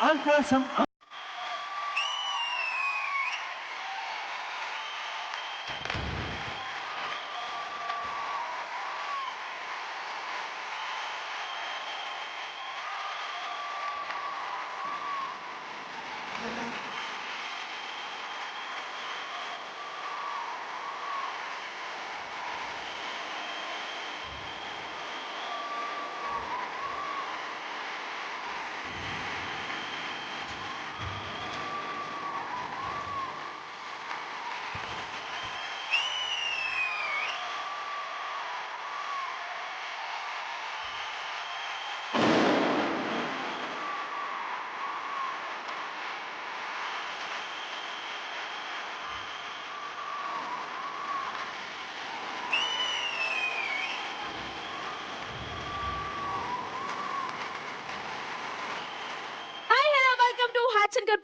ఆకాశం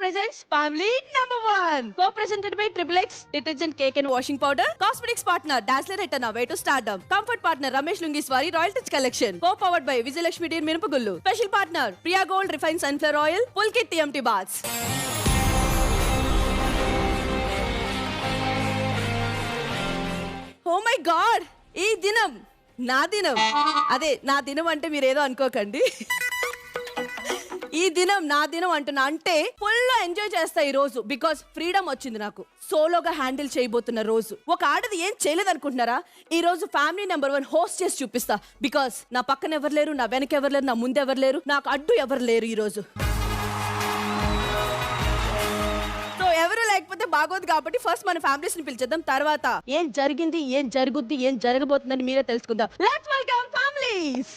presents Family Number 1, co-presented by Triple X Detergent Cake and Washing Powder, Cosmetics Partner Dazzler Retina Way to Stardom, Comfort Partner Ramesh Lungiswari Royal Touch Collection, co-powered by Vijayalakshmi Deer Minupagullu, Special Partner Priya Gold Refined Sunflower Oil, Pulkit TMT Baths. Oh my God! ఈ దినం నా దినం. అదే నా దినం అంటే మీరేదో అనుకోకండి. ఈ దినం నా దినం అంటున్నా, అంటే ఫుల్ ఎంజాయ్ చేస్తా ఈ రోజు. బికాస్ ఫ్రీడమ్ వచ్చింది నాకు. సోలోగా హ్యాండిల్ చేయబోతున్న రోజు. ఒక ఆడది ఏం చేయలేదు అనుకుంటున్నారా? ఈ రోజు ఫ్యామిలీ నెంబర్ 1 హోస్ట్ చేసి చూపిస్తా. బికాస్ నా పక్కన ఎవరు లేరు, నా వెనక ఎవరు లేరు, నా ముందు ఎవరు లేరు, నాకు అడ్డు ఎవరు లేరు ఈ రోజు. సో ఎవరు లేకపోతే బాగోదు కాబట్టి ఫస్ట్ మన ఫ్యామిలీస్ ని పిలిచేద్దాం. తర్వాత ఏం జరిగింది, ఏం జరుగుద్ది, ఏం జరగబోతుందని మీరే తెలుసుకుందాం. Let's welcome families.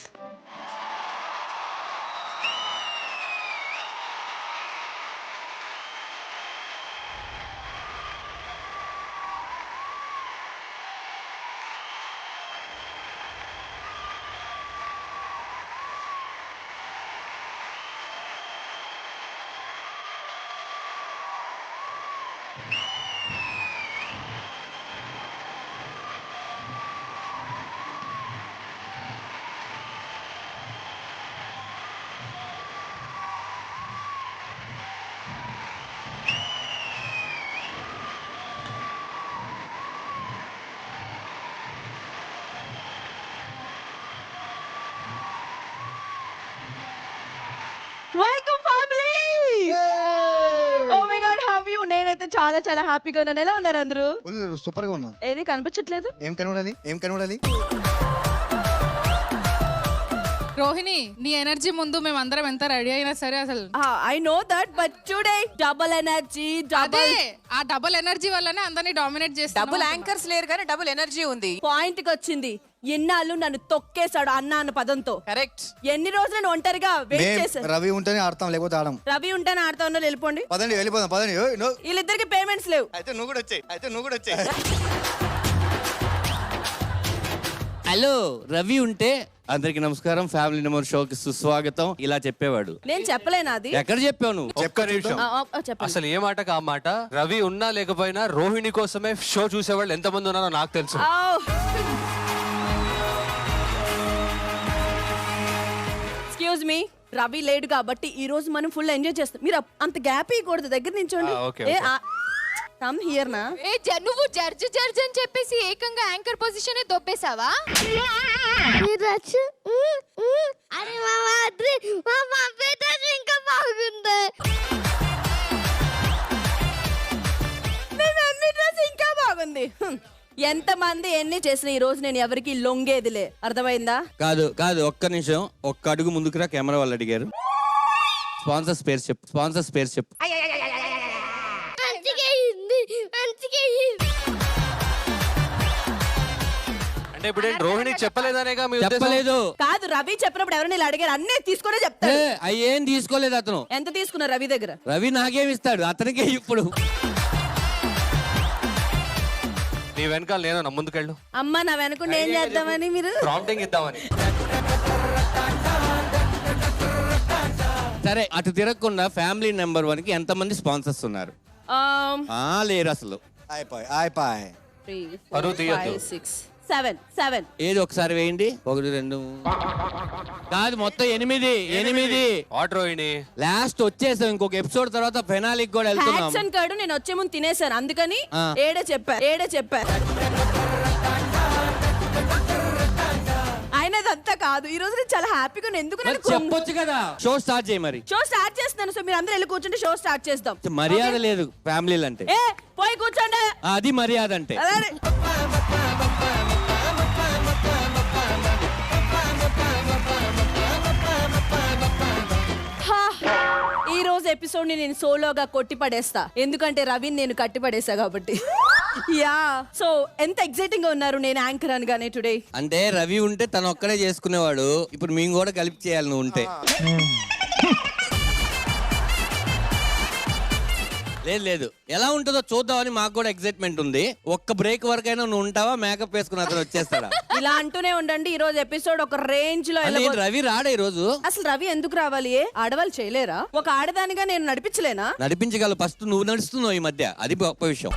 Welcome family. Oh my god, how you? నేనైతే చాలా చాలా హ్యాపీగా ఉన్నాను. ఎలా ఉన్నారు అందరూ? సూపర్ గా ఉన్నా. ఏది కనిపించట్లేదు? ఏం కనబడాలి? రోహిణి, నీ ఎనర్జీ ముందు మేమందరం ఎంత రెడీ అయినా సరే అసలు I know that, but today double energy. ఆ డబుల్ ఎనర్జీ వల్లనే అందరినీ డామినేట్ చేస్తా. డబుల్ యాంకర్స్ లేరు కానీ డబుల్ ఎనర్జీ ఉంది. పాయింట్ కి వచ్చింది. ఎన్నాళ్ళు నన్ను తొక్కేశాడు అన్న అన్న పదంతో. కరెక్ట్. ఎన్ని రోజులు నేను ఒంటరిగా వెయిట్ చేశాను. రవి ఉంటేనే ఆడతాం, లేకపోతే ఆడం. రవి ఉంటేనే ఆడుతా ఉన్నారు. వెళ్ళిపోండి, పదండి, వెళ్ళిపోదాం, పదండి. వీళ్ళిద్దరికి పేమెంట్స్ లేవు. అయితే నువ్వు కూడా వచ్చాయి. హలో, రవి ఉంటే అందరికి నమస్కారం, ఫ్యామిలీ నెంబర్ షోకి సుస్వాగతం ఇలా చెప్పేవాడు. నేను చెప్పలేనా అది? ఎక్కడ చెప్పావు నువ్వు? ఒక్క నిమిషం, అసలు ఏ మాట కా మాట. రవి ఉన్నా లేకపోయినా రోహిణి కోసమే షో చూసేవాళ్ళు ఎంతమంది ఉన్నారో నాకు తెలుసు. ఎక్స్క్యూజ్ మీ, రవి లేడు కాబట్టి ఈ రోజు మనం ఫుల్ ఎంజాయ్ చేస్తాం. మీరు అంత గ్యాప్ ఇవ్వకూడదు, దగ్గర నించోండి. కమ్ హియర్ నా. నువ్వు జడ్జి అని చెప్పేసి ఏకంగా యాంకర్ పొజిషన్ దొబ్బేసావా? ఇంకా బాగుంది. ఇంకా బాగుంది. ఎంత మంది ఎన్ని చేసిన ఈ రోజు నేను ఎవరికి లొంగేదిలే. అర్థమైందా? కాదు కాదు, ఒక్క నిమిషం, ఒక్క అడుగు ముందుకురా. కెమెరా వాళ్ళు అడిగారు. స్పాన్సర్స్ పేరు చెప్పు. అంటే ఇప్పుడు రోహిణి చెప్పలేదనేగా మీ ఉద్దేశం? చెప్పలేదు. కాదు, రవి చెప్పినప్పుడు ఎవరైనా ఇలా అడిగారు అన్నీ తీసుకునే చెప్తాడు. అయ్యేం తీసుకోలేదు అతను. ఎంత తీసుకున్నారు రవి దగ్గర? రవి నాకేమి ఇస్తాడు, అతనికే. ఇప్పుడు నీ వెనకాల నేను ముందుకెళ్ళు. అమ్మ నా వెనకుండా ఏం చేద్దామని మీరు ప్రాంప్టింగ్ ఇద్దామని. సరే అటు తిరగకుండా ఫ్యామిలీ నెంబర్ 1 కి ఎంతమంది స్పాన్సర్స్ ఉన్నారు? లేరు అసలు. అయిపోయి 3 పరువు 4 తీయొద్దు. 5 6 7 ఏది ఒకసారి వేయండి. 1 2 కాదు మొత్తం 8. వాట్ రోహిణి? లాస్ట్ వచ్చేసాం. ఇంకొక ఎపిసోడ్ తర్వాత ఫెనాలిక్ కూడా వెళ్తున్నాం. హ్యాక్సన్ కార్డు నేను వచ్చే ముందు తినేసాను, అందుకని ఆ. ఏడే చెప్పా ఆయన అదంతా కాదు. ఈ రోజు నేను చాలా హ్యాపీగా ఎందుకు మరి చెప్పొచ్చు కదా. షో స్టార్ట్ చేయి మరి. షో స్టార్ట్ చేస్తున్నాను. సో మీరు అందరూ వెళ్ళి కూర్చుంటే షో స్టార్ట్ చేద్దాం. మర్యాద లేదు ఫ్యామిలీలు అంటే. ఏ పోయి కూర్చోండి. అది మర్యాద అంటే. అలానే. హా, ఈ రోజు ఎపిసోడ్ ని నేను సోలోగా కొట్టి పడేస్తా, ఎందుకంటే రవిని నేను కట్టి పడేసా కాబట్టి. యా, సో ఎంత ఎక్సైటింగ్ గా ఉన్నారు నేను యాంకర్ అనగానే టుడే. అంటే రవి ఉంటే తను ఒక్కడే చేసుకునేవాడు. ఇప్పుడు మేము కూడా కలిపి చేయాలి నువ్వు ఉంటే. లేదు ఎలా ఉంటుందో చూద్దామని మాకు కూడా ఎక్సైట్మెంట్ ఉంది. ఒక్క బ్రేక్ వరకైనా నువ్వు ఉంటావా? మేకప్ వేసుకుని అతను వచ్చేస్తాడా? ఇలా అంటూనే ఉండండి. ఈ రోజు ఎపిసోడ్ ఒక రేంజ్ లో అంటే ఏంటి, రవి రాడా ఈ రోజు? అసలు రవి ఎందుకు రావాలి? ఆడవాళ్ళు చేయలేరా? ఒక ఆడదానిగా నేను నడిపించలేనా? నడిపించగలవు. ఫస్ట్ నువ్వు నడుస్తున్నావు ఈ మధ్య, అది గొప్ప విషయం.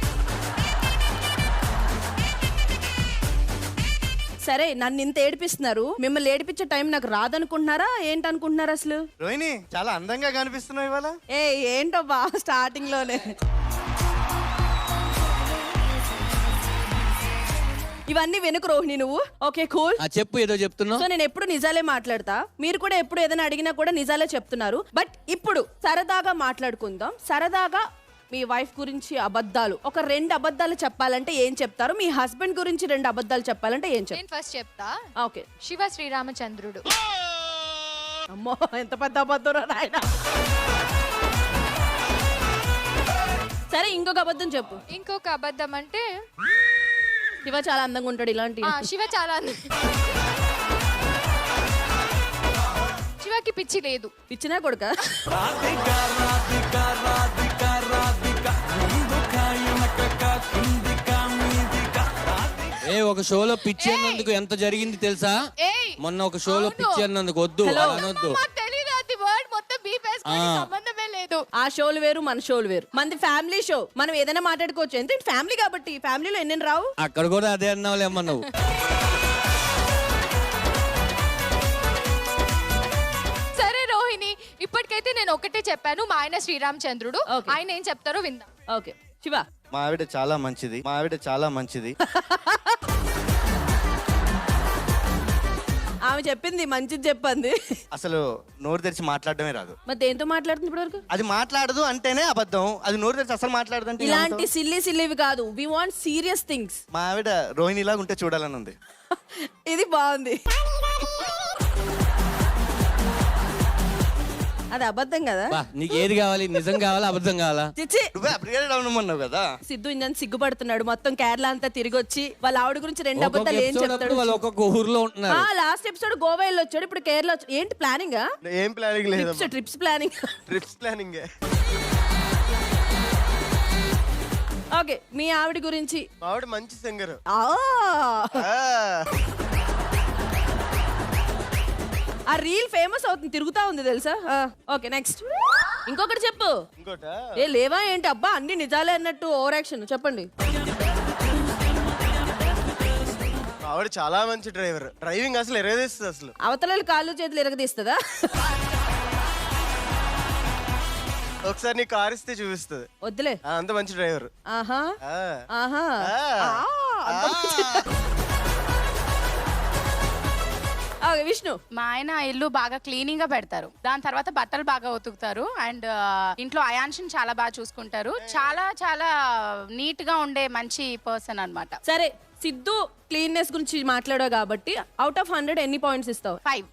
సరే, నన్ను ఇంత ఏడిపిస్తున్నారు. మిమ్మల్ని ఏడిపించే టైం నాకు రాదనుకుంటున్నారా ఏంటనుకుంటున్నారు అసలు? రోహిణి చాలా అందంగా కనిపిస్తున్నావు ఇవాళ. ఏంటో బా స్టార్టింగ్ లోనే. ఇవన్నీ వెనుక రోహిణి నువ్వు. Okay cool. చెప్పు, ఏదో చెప్తున్నావు. సో నేను ఎప్పుడు నిజాలే మాట్లాడతా, మీరు కూడా ఎప్పుడు ఏదైనా అడిగినా కూడా నిజాలే చెప్తున్నారు. బట్ ఇప్పుడు సరదాగా మాట్లాడుకుందాం. సరదాగా మీ వైఫ్ గురించి అబద్ధాలు, ఒక 2 అబద్ధాలు చెప్పాలంటే ఏం చెప్తారు? మీ హస్బెండ్ గురించి 2 అబద్ధాలు చెప్పాలంటే ఏం చెప్తారు? నేను ఫస్ట్ చెప్తా. ఓకే. శివ శ్రీరామచంద్రుడు. అమ్మో ఎంత పెద్ద అబద్ధం నాయన. సరే ఇంకొక అబద్ధం చెప్పు. ఇంకొక అబద్ధం అంటే శివ చాలా అందంగా ఉంటాడు. ఇలాంటి శివ చాలా శివకి పిచ్చి లేదు. ఇచ్చినా కొడుక. ఒక షోలో పిచ్చి అన్నందుకు ఎంత జరిగింది తెలుసా? ఏయ్, మొన్న ఒక షోలో అవును. పిచ్చి అన్నందుకు వద్దు Hello. అలా అనొద్దు. మాకు తెలీదు, అది వర్డ్ మొత్తం బీపేసుకొని సంబంధమే లేదు. ఆ షోలు వేరు, మన షోలు వేరు. మనది ఫ్యామిలీ షో, మనం ఏదైనా మాట్లాడుకోవచ్చు. ఎంత ఫ్యామిలీ కాబట్టి. ఫ్యామిలీలో ఎన్ని రావు. అక్కడ కూడా అదే అన్నావులేమ్మా నువ్వు. సరే రోహిణి, ఇప్పటికైతే నేను ఒకటే చెప్పాను. మా ఆయన శ్రీరామచంద్రుడు. Okay. ఆయన ఏం చెప్తారో విందాం. ఓకే శివ. మా ఆవిడ చాలా మంచిది. ఆమె చెప్పింది మంచిది చెప్పింది. అసలు నోరు తెరిచి మాట్లాడడమే రాదు. మరి దేంతో మాట్లాడుతుంది ఇప్పటి వరకు? అది మాట్లాడదు అంటేనే అబద్ధం. అది నోరు తెరిచి అసలు మాట్లాడదు అంటే ఇలాంటి సిల్లీవి కాదు. We want serious things. మా ఆవిడ రోహిణి లాగా ఉంటే చూడాలని ఉంది. ఇది బాగుంది. అది అబద్ధం కదా? బా, నీకు ఏది కావాలి? నిజం కావాలా అబద్ధం కావాలా? చిచ్చి. నువ్వే అప్రికేట్ అవ్వమన్నావు కదా. సిద్ధు ఇంజన్ సిగ్గుపడుతున్నాడు. మొత్తం కేరళ అంతా తిరిగి వచ్చి వాళ్ళ ఆవిడ గురించి 2 ఒక్కొక్క అబద్ధాలు ఏం episode అప్పుడు చెప్తాడు? వాళ్ళు ఒక్కొక్క ఊర్లో ఉంటున్నారు. లాస్ట్ ఎపిసోడ్ గోవా వెళ్ళి వచ్చాడు, ఇప్పుడు కేరళ ఏంటి ప్లానింగ్? ఏం ప్లానింగ్ లేదు. Trips planning. Trips planning. Okay, మీ ఆవిడ గురించి. మా ఆవిడ మంచి సింగర్. ఆ రీల్ ఫేమస్ అవుతుంది, తిరుగుతా ఉంది తెలుసా? Okay next. ఇంకొకటి చెప్పు. ఇంకోట లేవా ఏంటి? అబ్బా అన్ని నిజాలే అన్నట్టు ఓవర్ యాక్షన్. చెప్పండి. మా ఆవిడ చాలా మంచి డ్రైవర్. డ్రైవింగ్ అసలు ఎరగదీస్తుంది. అసలు అవతల కాళ్ళు చేతులు ఎరగదీస్తుందా? ఒకసారి నీ కార్ ఇస్తే చూపిస్తుంది. వద్దులే. అంత మంచి డ్రైవర్. ఆహా ఆహా. అంత మంచి- ఓకే, విష్ణు. మా ఆయన ఇల్లు బాగా క్లీనింగ్ గా పెడతారు. దాని తర్వాత బట్టలు బాగా ఉతుకుతారు. అండ్ ఇంట్లో అయాన్షన్ చాలా బాగా చూసుకుంటారు. చాలా చాలా నీట్ గా ఉండే మంచి పర్సన్ అన్నమాట. సరే, సిద్ధు క్లీన్నెస్ గురించి మాట్లాడావు కాబట్టి అవుట్ ఆఫ్ 100 ఎన్ని పాయింట్స్ ఇస్తావు? 5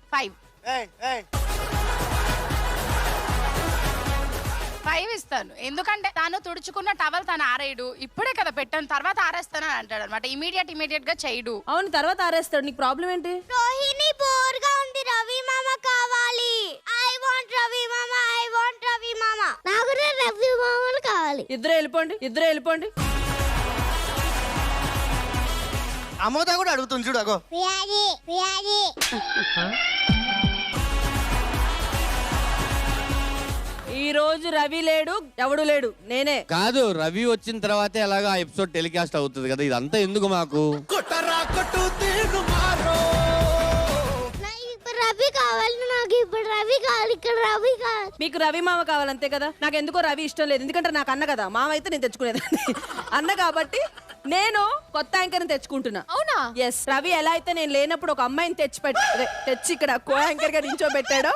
ఇస్తాను. ఎందుకంటే తాను తుడుచుకున్న టవల్ తను ఆరేయడు. ఇప్పుడే కదా పెట్టాను, తర్వాత ఆరేస్తానని అంటాడు అనమాట. ఇమీడియట్ గా చేయడు. అవును, తర్వాత ఆరేస్తాడు. నీకు ప్రాబ్లం ఏంటి? రోహిణి బోర్ గా ఉంది, రవి మామ కావాలి. ఐ వాంట్ రవి మామ. నాకు రవి మామలు కావాలి. ఇద్దరు వెళ్ళిపోండి. అమోద కూడా అడుగుతుంది చూడు. అగో ఈ రోజు రవి లేడు, ఎవడు లేడు, నేనే. కాదు, రవి వచ్చిన తర్వాతే అలాగా ఎపిసోడ్ టెలికాస్ట్ అవుతుంది కదా, ఇదంతా ఎందుకు మాకు? నాకు ఇప్పుడు రవి కావాలి, నాకు ఇప్పుడు రవి కావాలి, ఇక్కడ రవి కావాలి. మీకు రవి మామ కావాలి అంతే కదా. నాకు ఎందుకో రవి ఇష్టం లేదు, ఎందుకంటే నాకు అన్న కదా. మామ అయితే నేను తెచ్చుకునేదాన్ని. అన్న కాబట్టి నేను కొత్త యాంకర్ తెచ్చుకుంటున్నా. అవునా? ఎస్. రవి ఎలా అయితే నేను లేనప్పుడు ఒక అమ్మాయిని తెచ్చి ఇక్కడ కో యాంకర్ గా నించోబెట్టాడో,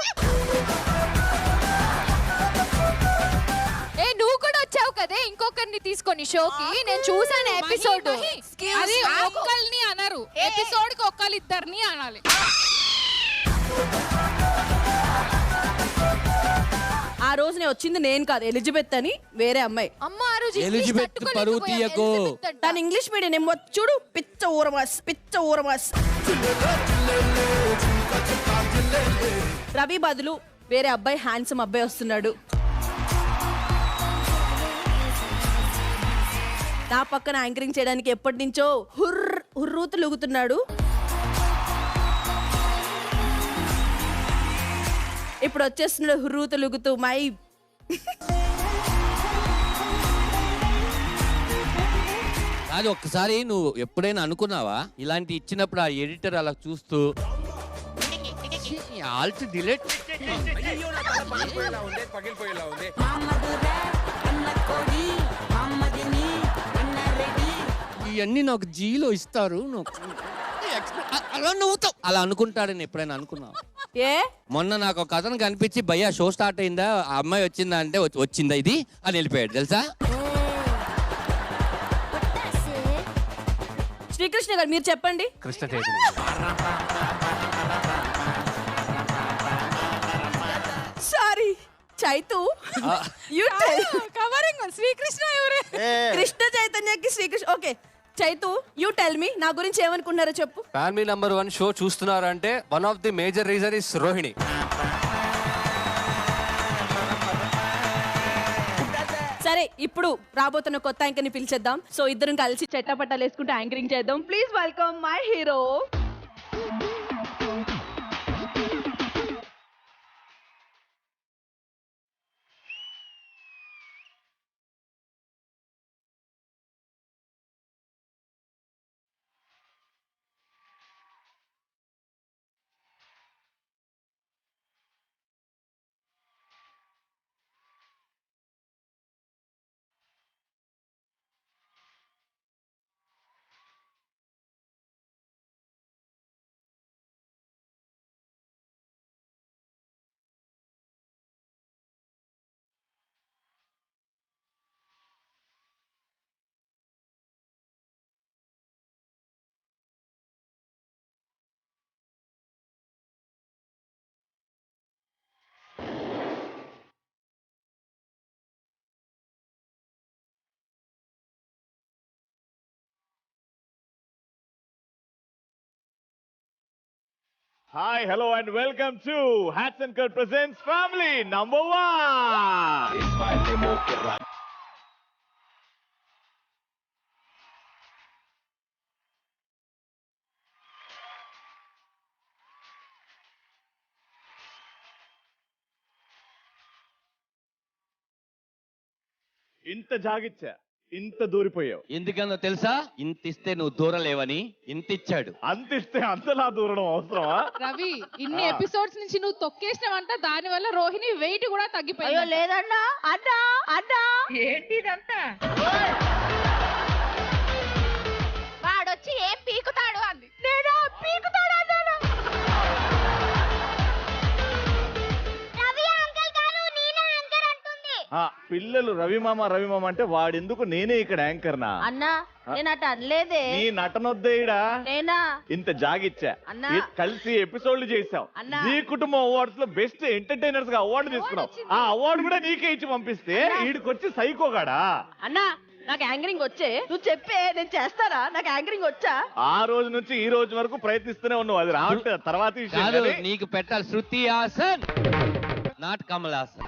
ఏ నువ్వు కూడా వచ్చావు కదే ఇంకొకరిని తీసుకొని షోకి. నేను చూసాను ఎపిసోడ్. అది ఒక్కల్ని అనరు, ఎపిసోడ్ కి ఒక్కళ్ళు ఇద్దరిని అనాలి. ఆ రోజు నేను వచ్చింది నేను కాదు, ఎలిజబెత్ అని వేరే అమ్మాయి. అమ్మ ఆ రోజు ఎలిజబెత్ పరువు తీయకు. తను ఇంగ్లీష్ మీడియం ఏమో చూడు, పిచ్చ ఊరమాస్. రవి బదులు వేరే అబ్బాయి, హ్యాండ్సమ్ అబ్బాయి వస్తున్నాడు. నా పక్కన యాంకరింగ్ చేయడానికి ఎప్పటి నుంచో హుర్రూతు లూగుతున్నాడు. ఇప్పుడు వచ్చేస్తున్నాడు హుర్రూతు లూగుతూ మై. అది ఒక్కసారి నువ్వు ఎప్పుడైనా అనుకున్నావా ఇలాంటి ఇచ్చినప్పుడు ఆ ఎడిటర్ అలా చూస్తూ ఆల్ట్ డిలీట్ ఇవన్నీ నాకు జీలో ఇస్తారు, అలా నవ్వుతావు, అలా అనుకుంటాడని ఎప్పుడైనా అనుకున్నావా? ఏ మొన్న నాకు ఒక కథను కనిపించి భయ్యా షో స్టార్ట్ అయిందా, ఆ అమ్మాయి వచ్చిందా అంటే వచ్చిందా ఇది అని వెళ్ళిపోయాడు తెలుసా? శ్రీకృష్ణ గారు మీరు చెప్పండి. కృష్ణ చైతన్య. సారీ చైతు, కవరింగ్ శ్రీకృష్ణ ఎవరే? కృష్ణ చైతన్యకి Srikrishna. Okay Chaitu, you tell me, నా గురించి ఏమనుకున్నారో చెప్పు. ఫ్యామిలీ నంబర్ 1 షో చూస్తున్నారంటే one of the major reason is Rohini. సరే, ఇప్పుడు రాబోతున్న కొత్త యాంకర్ని పిలిచేద్దాం. సో ఇద్దరం కలిసి చెట్టపట్టాలు వేసుకుంటూ యాంకరింగ్ చేద్దాం. Please welcome my hero. Hi, hello, and welcome to Hats and Kurt presents Family Number 1. ఇంత జాగిచ్చా, ఇంత దూరిపోయావు. ఎందుకన్నా తెలుసా? ఇంత ఇస్తే నువ్వు దూరలేవని ఇంత ఇచ్చాడు. అంత ఇస్తే అంతలా దూరడం అవసరమా? రవి, ఇన్ని ఎపిసోడ్స్ నుంచి నువ్వు తొక్కేసినావంట, దాని వల్ల రోహిణి వెయిట్ కూడా తగ్గిపోయింది. అయ్యో లేదన్నా, అన్నా ఏంటిదంతా? వాడొచ్చి ఏం పీకుతాడు అంది. నేను పీకుతాడు అన్నాను. రవి అంకుల్ గారు నేనే యాంకర్ అంటుంది. పిల్లలు రవిమామ అంటే వాడెందుకు నేనే ఇక్కడ యాంకర్నా? అన్నా నేను అట్ట అనలేదే. నీ నటనొద్దేడా? నేనా? ఇంత జాగిచ్చా, అన్నా. కలిసి ఎపిసోడ్లు చేసావు. అన్నా. జీ కుటుంబం అవార్డ్స్ లో బెస్ట్ ఎంటర్టైనర్స్ గా అవార్డు తీసుకున్నావు. ఆ అవార్డు కూడా నీకే ఇచ్చి పంపిస్తే వీడికొచ్చి సైకోగాడా? అన్నా నాకు యాంకరింగ్ వచ్చే, నువ్వు చెప్పే నేను చేస్తారా? నాకు యాంకరింగ్ వచ్చా? ఆ రోజు నుంచి ఈ రోజు వరకు ప్రయత్నిస్తూనే ఉన్నావు, అది రావట్లేదు. తర్వాత విషయం కాదు, కానీ నీకు పెట్టాలి శృతి హాసన్, నాట్ కమల్ హాసన్.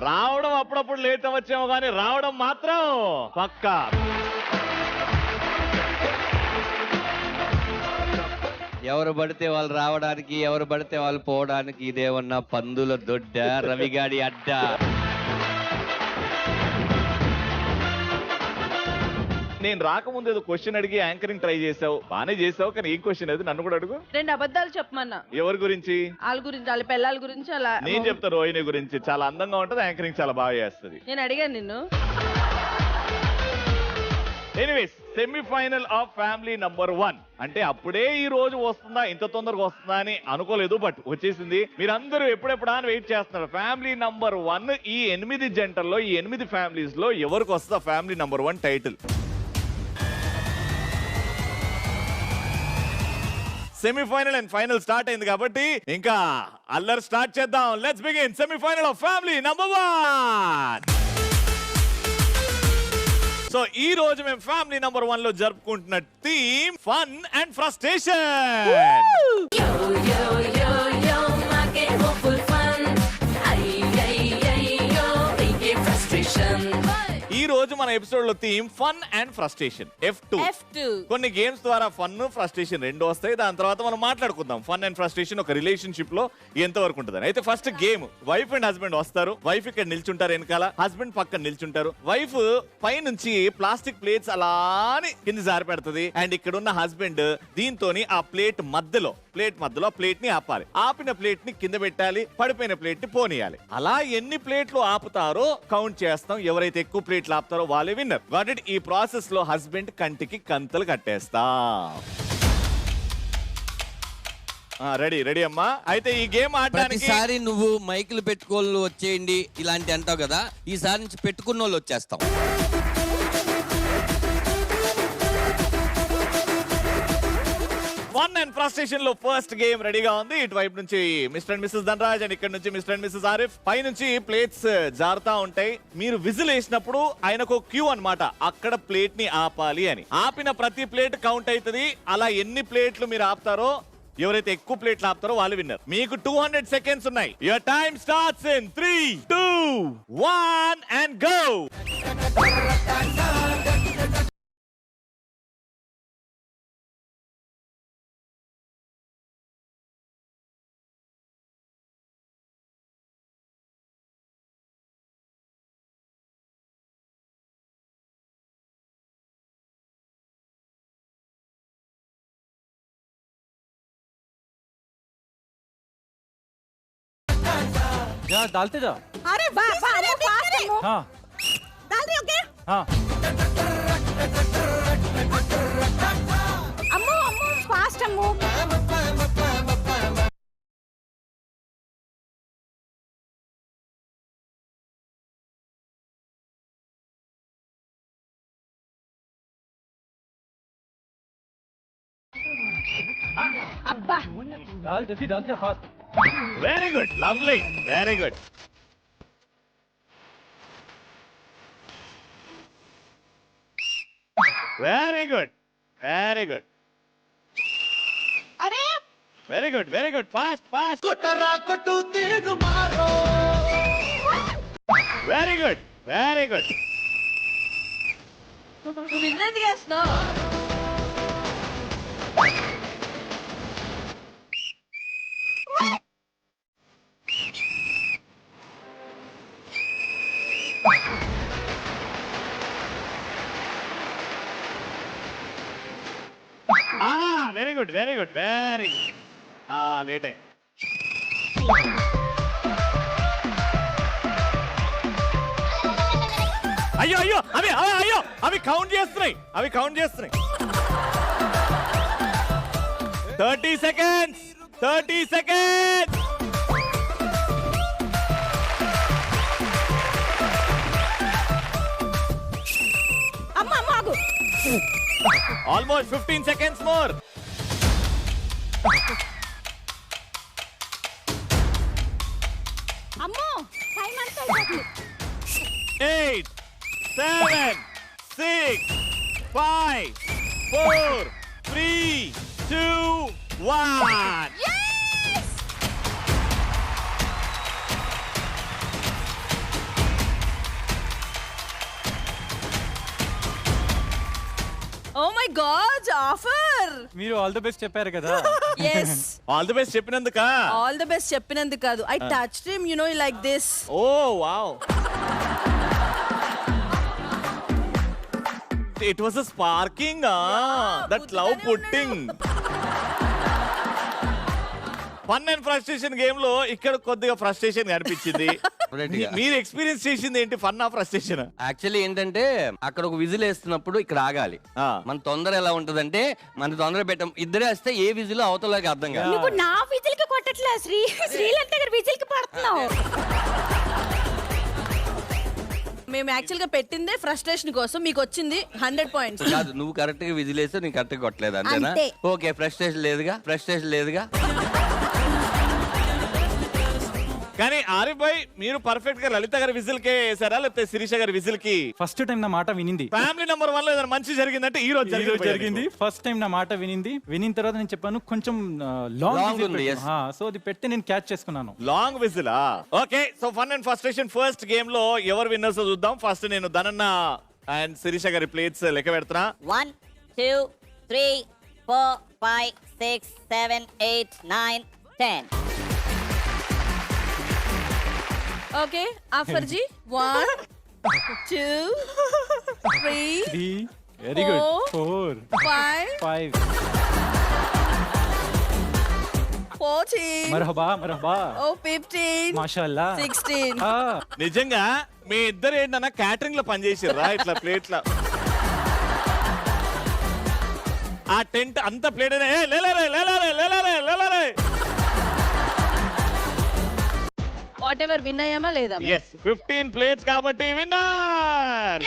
రావడం అప్పుడప్పుడు లేట్ అవ్వచ్చేమో కానీ రావడం మాత్రం పక్కా. ఎవరు పడితే వాళ్ళు రావడానికి, ఎవరు పడితే వాళ్ళు పోవడానికి ఇదేమన్నా పందుల దొడ్డ, రవిగాడి అడ్డ. నేను రాకముందు ఏదో క్వశ్చన్ అడిగి యాంకరింగ్ ట్రై చేసావు, బానే చేసావు, కానీ ఏం క్వశ్చన్ అది నన్ను కూడా అడుగు. 2 అబద్ధాలు చెప్పమన్నా. ఎవరి గురించి? వాళ్ళ గురించి, వాళ్ళ పిల్లల గురించి. అలా నేను చెప్తా రోహిణి గురించి. చాలా అందంగా ఉంటది, యాంకరింగ్ చాలా బాగా చేస్తుంది. నేను అడిగాను నిన్ను. Anyways, semi-final of family number 1 అంటే అప్పుడే ఈ రోజు వస్తుందా, ఇంత తొందరగా వస్తుందా అని అనుకోలేదు, బట్ వచ్చేసింది. మీరందరూ ఎప్పుడెప్పుడా అని వెయిట్ చేస్తున్నారు. ఫ్యామిలీ నంబర్ 1, ఈ 8 జంటల్లో, ఈ 8 ఫ్యామిలీస్ లో ఎవరికి వస్తుందా family number 1 title? Semi-final and final start అయింది కాబట్టి ఇంకా అల్లరి స్టార్ట్ చేద్దాం. Let's begin semi-final of family number 1. So ఈ రోజు మేము ఫ్యామిలీ నంబర్ 1 లో జరుపుకుంటున్న థీమ్ ఫన్ అండ్ ఫ్రస్ట్రేషన్. ఈ రోజు మన ఎపిసోడ్ లో theme fun and frustration, F2. కొన్ని గేమ్స్ ద్వారా ఫన్, ఫ్రస్ట్రేషన్ రెండు వస్తాయి. దాని తర్వాత మనం మాట్లాడుకుందాం ఫన్ అండ్ ఫ్రస్ట్రేషన్ ఒక రిలేషన్షిప్ లో ఎంత వరకు ఉంటుంది. అయితే first game, wife and husband వస్తారు. వైఫ్ ఇక్కడ నిల్చుంటారు వెనకాల, హస్బెండ్ పక్కన నిల్చుంటారు. వైఫ్ పై నుంచి ప్లాస్టిక్ ప్లేట్స్ అలానే కింద జారి పెడుతుంది. అండ్ ఇక్కడ ఉన్న హస్బెండ్ దీంతోని ఆ ప్లేట్ మధ్యలో ప్లేట్ ని ఆపాలి. ఆపిన ప్లేట్ ని కింద పెట్టాలి, పడిపోయిన ప్లేట్ ని పోనీయాలి. అలా ఎన్ని ప్లేట్లు ఆపుతారో కౌంట్ చేస్తాం. ఎవరైతే ఎక్కువ ప్లేట్లు ఆపుతారో వాళ్ళే విన్నర్. Got it? ఈ ప్రాసెస్ లో హస్బెండ్ కంటికి కంతలు కట్టేస్తాం. రెడీ అమ్మా. అయితే ఈ గేమ్ ఆడడానికి ప్రతిసారి నువ్వు మైకులు పెట్టుకోళ్ళు వచ్చేయండి ఇలాంటి అంటావు కదా, ఈసారి నుంచి పెట్టుకున్న వాళ్ళు వచ్చేస్తాం. ఫన్ అండ్ ఫ్రస్ట్రేషన్ లో ఫస్ట్ గేమ్ రెడీగా ఉంది. ఇటువైపు నుంచి Mr and Mrs Dhanraj, and ఇక్కడ నుంచి మిస్టర్ అండ్ మిస్సెస్ ఆరిఫ్. పై నుంచి ప్లేట్స్ జారుతా ఉంటాయి. మీరు విజిల్ వేసినప్పుడు ఆయనకు క్యూ అన్నమాట, అక్కడ ప్లేట్ ని ఆపాలి అని. ఆపిన ప్రతి ప్లేట్ కౌంట్ అవుతుంది. అలా ఎన్ని ప్లేట్లు మీరు ఆపుతారో, ఎవరైతే ఎక్కువ ప్లేట్లు ఆపుతారో వాళ్ళు విన్నర్. మీకు 200 సెకండ్స్ ఉన్నాయి. Your time starts in 3, 2, 1 and go. जा डालते जा। अरे वाह वाह, अरे फास्ट है। हाँ डाल रही हो क्या? हाँ अम्मू अम्मू फास्ट अम्मू। अब्बा डाल जल्दी डालते fast. Very good, lovely, very good. Very good, very good, अरे very good, very good. Fast fast. Very good, very good. నువ్వు విన్నది చేస్తున్నావు. Very good, very good, very good. లేటే. అయ్యో అయ్యో, అవి కౌంట్ చేస్తున్నాయి. 30 సెకండ్స్, 30 సెకండ్స్. అమ్మ అమ్మ ఆగు. Almost 15 seconds more. అమ్మో టైం అంతా అయిపోతుంది. 8, 7, 6, 5, 4, 3, 2, 1. Oh my God, Jafar! మీరు ఆల్ ద బెస్ట్ చెప్పారు కదా. ఎస్ ఆల్ ది బెస్ట్ చెప్పినందుక. ఆల్ ద బెస్ట్ చెప్పినందుకు కాదు, I touched him you know like this. Oh wow. It was a sparking, that love pudding. Fun and frustration game లో ఇక్కడ కొద్దిగా frustration కనిపించింది. మీరు ఎక్స్పీరియన్స్ చేసింది ఏంటి, ఫన్ ఆ ఫ్రస్ట్రేషన్? యాక్చువల్లీ ఏంటంటే అక్కడ ఒక విజిల్ వేస్తున్నప్పుడు ఇక్కడ ఆగాలి. మన తొందర ఎలా ఉంటదంటే మన తొందర పెట్టం ఇద్దరే వస్తే ఏ విజిల్ అవతలకి అర్థం కాదు. నువ్వు నా విజిల్ కి కొట్టట్లే, శ్రీలంక గారి విజిల్ కి పడుతున్నావు. మేము యాక్చువల్ గా పెట్టిందే ఫ్రస్ట్రేషన్ కోసం, మీకు వచ్చింది 100 పాయింట్స్. కాదు, నువ్వు కరెక్ట్ గా విజిల్ వేస్తే నేను కరెక్ట్ గా కొట్టలేదు అంతేనా? అంతే. ఓకే, ఫ్రస్ట్రేషన్ లేదుగా. కానీ ఆరిఫ్ భాయ్, మీరు పర్ఫెక్ట్ గా లలిత గారి విజిల్ కే వేసారా లేకపోతే శిరీష గారి విజిల్ కి? ఫస్ట్ టైం నా మాట వినింది. ఫ్యామిలీ నెంబర్ 1 లో ఏదైనా మంచి జరిగిందంటే ఈ రోజు జరిగింది. ఫస్ట్ టైం నా మాట వినిన తర్వాత నేను చెప్పాను కొంచెం Long లాంగ్ ఉంది, yes. సో అది పెట్టి నేను క్యాచ్ చేసుకున్నాను. Long whistle. Okay, so fun and frustration first game లో ఎవరు విన్నర్స్ చూద్దాం. ఫస్ట్ నేను ధనన్న అండ్ శిరీష గారి ప్లేట్స్ లెక్క పెడతా. 1 2 3 4 5 6 7 8 9 10. ఓకే, ఆఫర్జీ 1 2 3 వెరీ గుడ్. 4 5 5 14 మర్హబా ఓ 15 మాషాల్లా 16. నిజంగా మీ ఇద్దరు ఏంటన్నా క్యాటరింగ్ లో పనిచేసారా ఇట్లా ప్లేట్ల? ఆ టెంట్ అంత ప్లేట్ లేలారే. వాట్ ఎవర్ విన్ అయ్యామా లేదా? Yes, 15 ప్లేట్స్ కాబట్టి winner.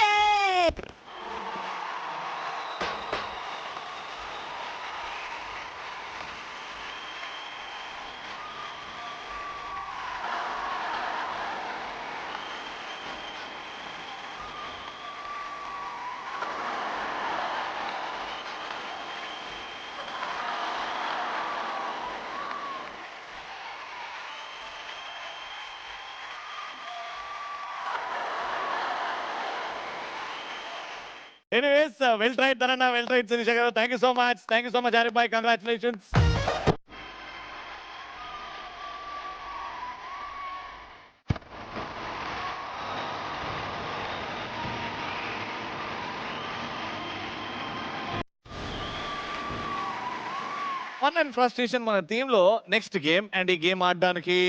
Anyways, well tried Dhananna, well tried Sirisha garu. Thank you so much Arif bhai, congratulations. Fun and frustration మన టీమ్ లో నెక్స్ట్ గేమ్. అండ్ ఈ గేమ్ ఆడడానికి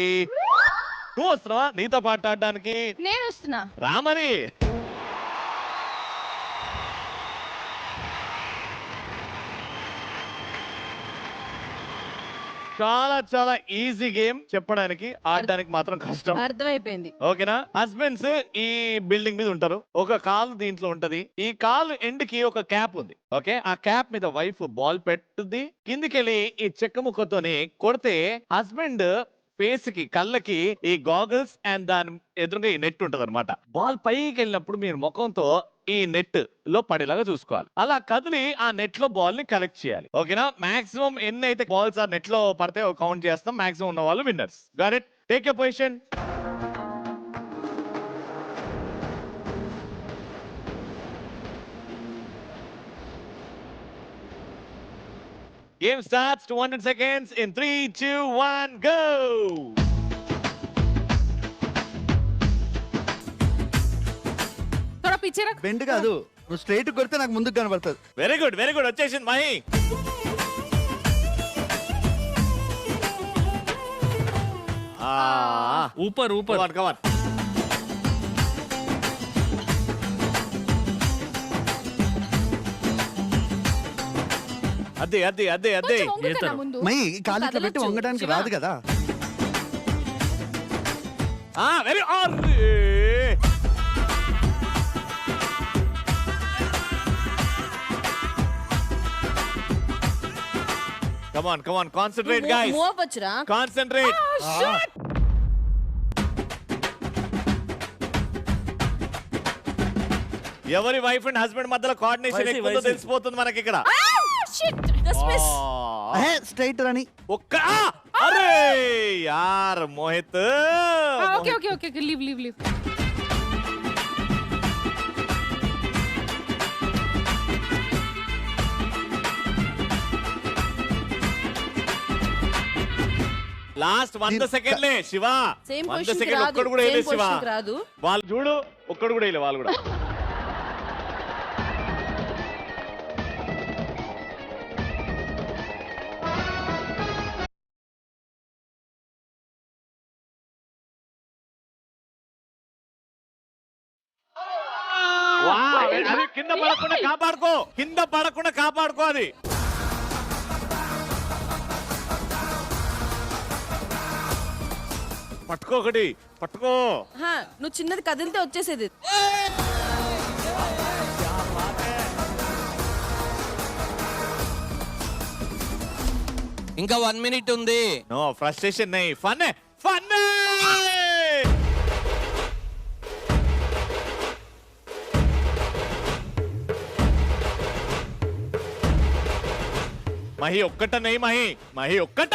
నువ్వు వస్తున్నావా? నీతో పాటు ఆడడానికి నేను వస్తున్నా. రామని. చాలా ఈజీ గేమ్, చెప్పడానికి ఆడడానికి మాత్రం కష్టం. అర్థమైపోయింది. ఓకేనా? హస్బెండ్స్ ఈ బిల్డింగ్ మీద ఉంటారు, ఒక కాలు దీంట్లో ఉంటది. ఈ కాలు ఎండ్ కి ఒక క్యాప్ ఉంది. ఓకే, ఆ క్యాప్ మీద వైఫ్ బాల్ పెట్టుద్ది. కిందికెళ్ళి ఈ చెక్క ముక్కతోని కొడితే హస్బెండ్ ఫేస్ కి, కళ్ళకి ఈ గాగల్స్ అండ్ దాని ఎదురుగా ఈ నెట్ ఉంటది అనమాట. బాల్ పైకి వెళ్ళినప్పుడు మీరు ముఖంతో ఈ నెట్ లో పడేలాగా చూసుకోవాలి. అలా కదిలి ఆ నెట్ లో బాల్ ని కలెక్ట్ చేయాలి. ఓకేనా? మాక్సిమం ఎన్ని అయితే బాల్స్ ఆ నెట్ లో పడితే కౌంట్ చేస్తాం. మాక్సిమం ఉన్న వాళ్ళు winners. Got it? Take your position. Game starts, 200 seconds in 3, 2, 1, go! థోడా పీछे रख. బెండ్ కాదు, నువ్వు స్ట్రైట్ కొడితే నాకు ముందుకు కనబడుతుంది. వెరీ గుడ్ వచ్చేసింది మహి. ऊपर Come on. అదే కొంచెం వంగుతున్నా ముందు. మై కాలు ఇట్లా పెట్టి వంగడానికి రాదు కదా. Very Come on, concentrate guys. Move అవ్వచ్చురా. Concentrate. ఎవరి వైఫ్ అండ్ హస్బెండ్ మధ్యలో కోఆర్డినేషన్ ఎక్కువ తెలిసిపోతుంది మనకి ఇక్కడ. స్ట్రైట్ రాని ఒక్క అరే యార్ మోహిత్. Okay leave. లాస్ట్ 100 సెకండ్లే శివ. Same 100 question కి సెకండ్ రాదు. ఒక్కడు కూడా Same వేయలేదు శివ. question కి రాదు. వాళ్ళు చూడు ఒక్కడు కూడా వేయలేదు వాళ్ళు కూడా. అది కింద పడకుండా కాపాడుకో, కింద పడకుండా కాపాడుకో. అది పట్టుకో, ఒకటి పట్టుకో. హా, నువ్వు చిన్నది కదిలితే వచ్చేసేది. ఇంకా 1 minute ఉంది. నో ఫ్రస్ట్రేషన్ నై, ఫన్ ఫన్. మహి ఒక్కట నై, మహి ఒక్కట.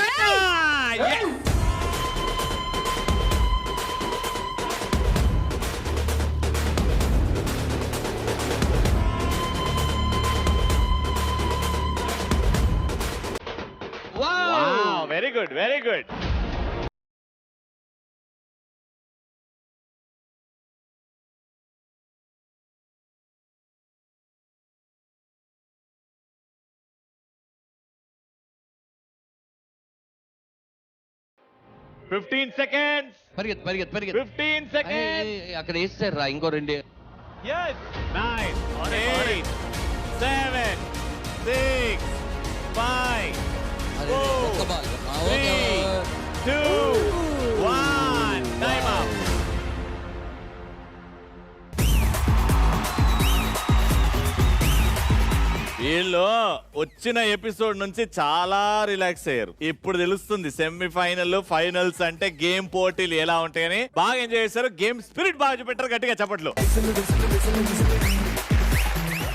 Very good, very good. Fifteen seconds. పరిగెత్తు 15 seconds. అక్కడ వేస్తారు రా ఇంకో 2. Yes. 9, 8, 7, 6, 5, 4, 3, 2, 1. Time up. వీళ్ళు వచ్చిన ఎపిసోడ్ నుంచి చాలా రిలాక్స్ అయ్యారు. ఇప్పుడు తెలుస్తుంది సెమీఫైనల్ ఫైనల్స్ అంటే గేమ్ పోటీలు ఎలా ఉంటాయని. బాగా ఎంజాయ్ చేశారు. గేమ్ స్పిరిట్ బాగా చూపెట్టారు. గట్టిగా చప్పట్లు.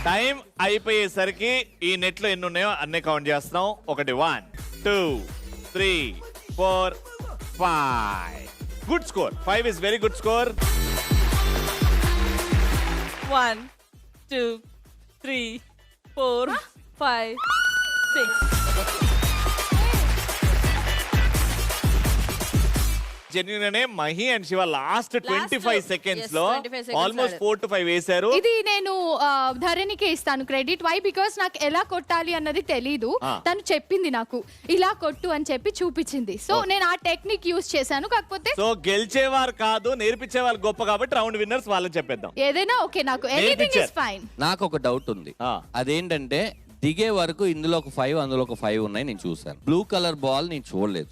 టైం అయిపోయేసరికి ఈ నెట్ లో ఎన్ని ఉన్నాయో అన్ని కౌంట్ చేస్తున్నాం. 1, 2, 3, 4, 5. Good score. 5 is very good score. 1, 2, 3, 4, 5, 6. Genuine అనే Mahi and Shiva last 25 seconds లో 25 seconds ఆల్మోస్ట్ 4 to 5 వేశారు. ఇది నేను ధరణికే ఇస్తాను క్రెడిట్. వై బికాస్ నాకు ఎలా కొట్టాలి అన్నది తెలీదు. తను చెప్పింది నాకు ఇలా కొట్టు అని చెప్పి చూపించింది. సో నేను ఆ టెక్నిక్ యూస్ చేశాను. కాకపోతే సో గెలిచేవారు కాదు, నేర్పించేవారు గొప్ప కాబట్టి రౌండ్ విన్నర్స్ వాళ్ళని చెప్పేద్దాం. ఏదైనా ఓకే, నాకు ఎనీథింగ్ ఇస్ ఫైన్. నాకు ఒక డౌట్ ఉంది. అదేంటంటే దిగే వరకు ఇందులో ఒక 5 అందులో ఒక 5 ఉన్నాయి. నేను చూసాను. బ్లూ కలర్ బాల్ నేను చూడలేదు.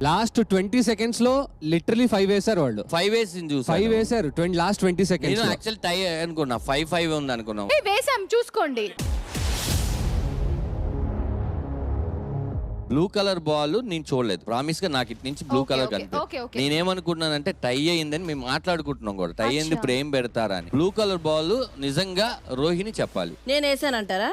లాస్ట్ 20 seconds లో లిటరలీ 5 వేశారు వాళ్ళు. 5 వేసి చూసాను. 5 వేశారు లాస్ట్ 20 seconds. నేను యాక్చువల్ టై అనుకున్నా. 5 ఉంది అనుకున్నాం. వేసాం చూసుకోండి. బ్లూ కలర్ బాల్ నేను చూడలేదు. ప్రామిస్ గా నాకు ఇటు నుంచి బ్లూ కలర్ కనిపించింది. నేనేమనుకుంటున్నానంటే టై అయ్యిందని మేము మాట్లాడుకుంటున్నాం కూడా. టై అయింది ఇప్పుడు ఏం పెడతారా అని. బ్లూ కలర్ బాల్ నిజంగా రోహిణి చెప్పాలి. నేను వేసానంటారా?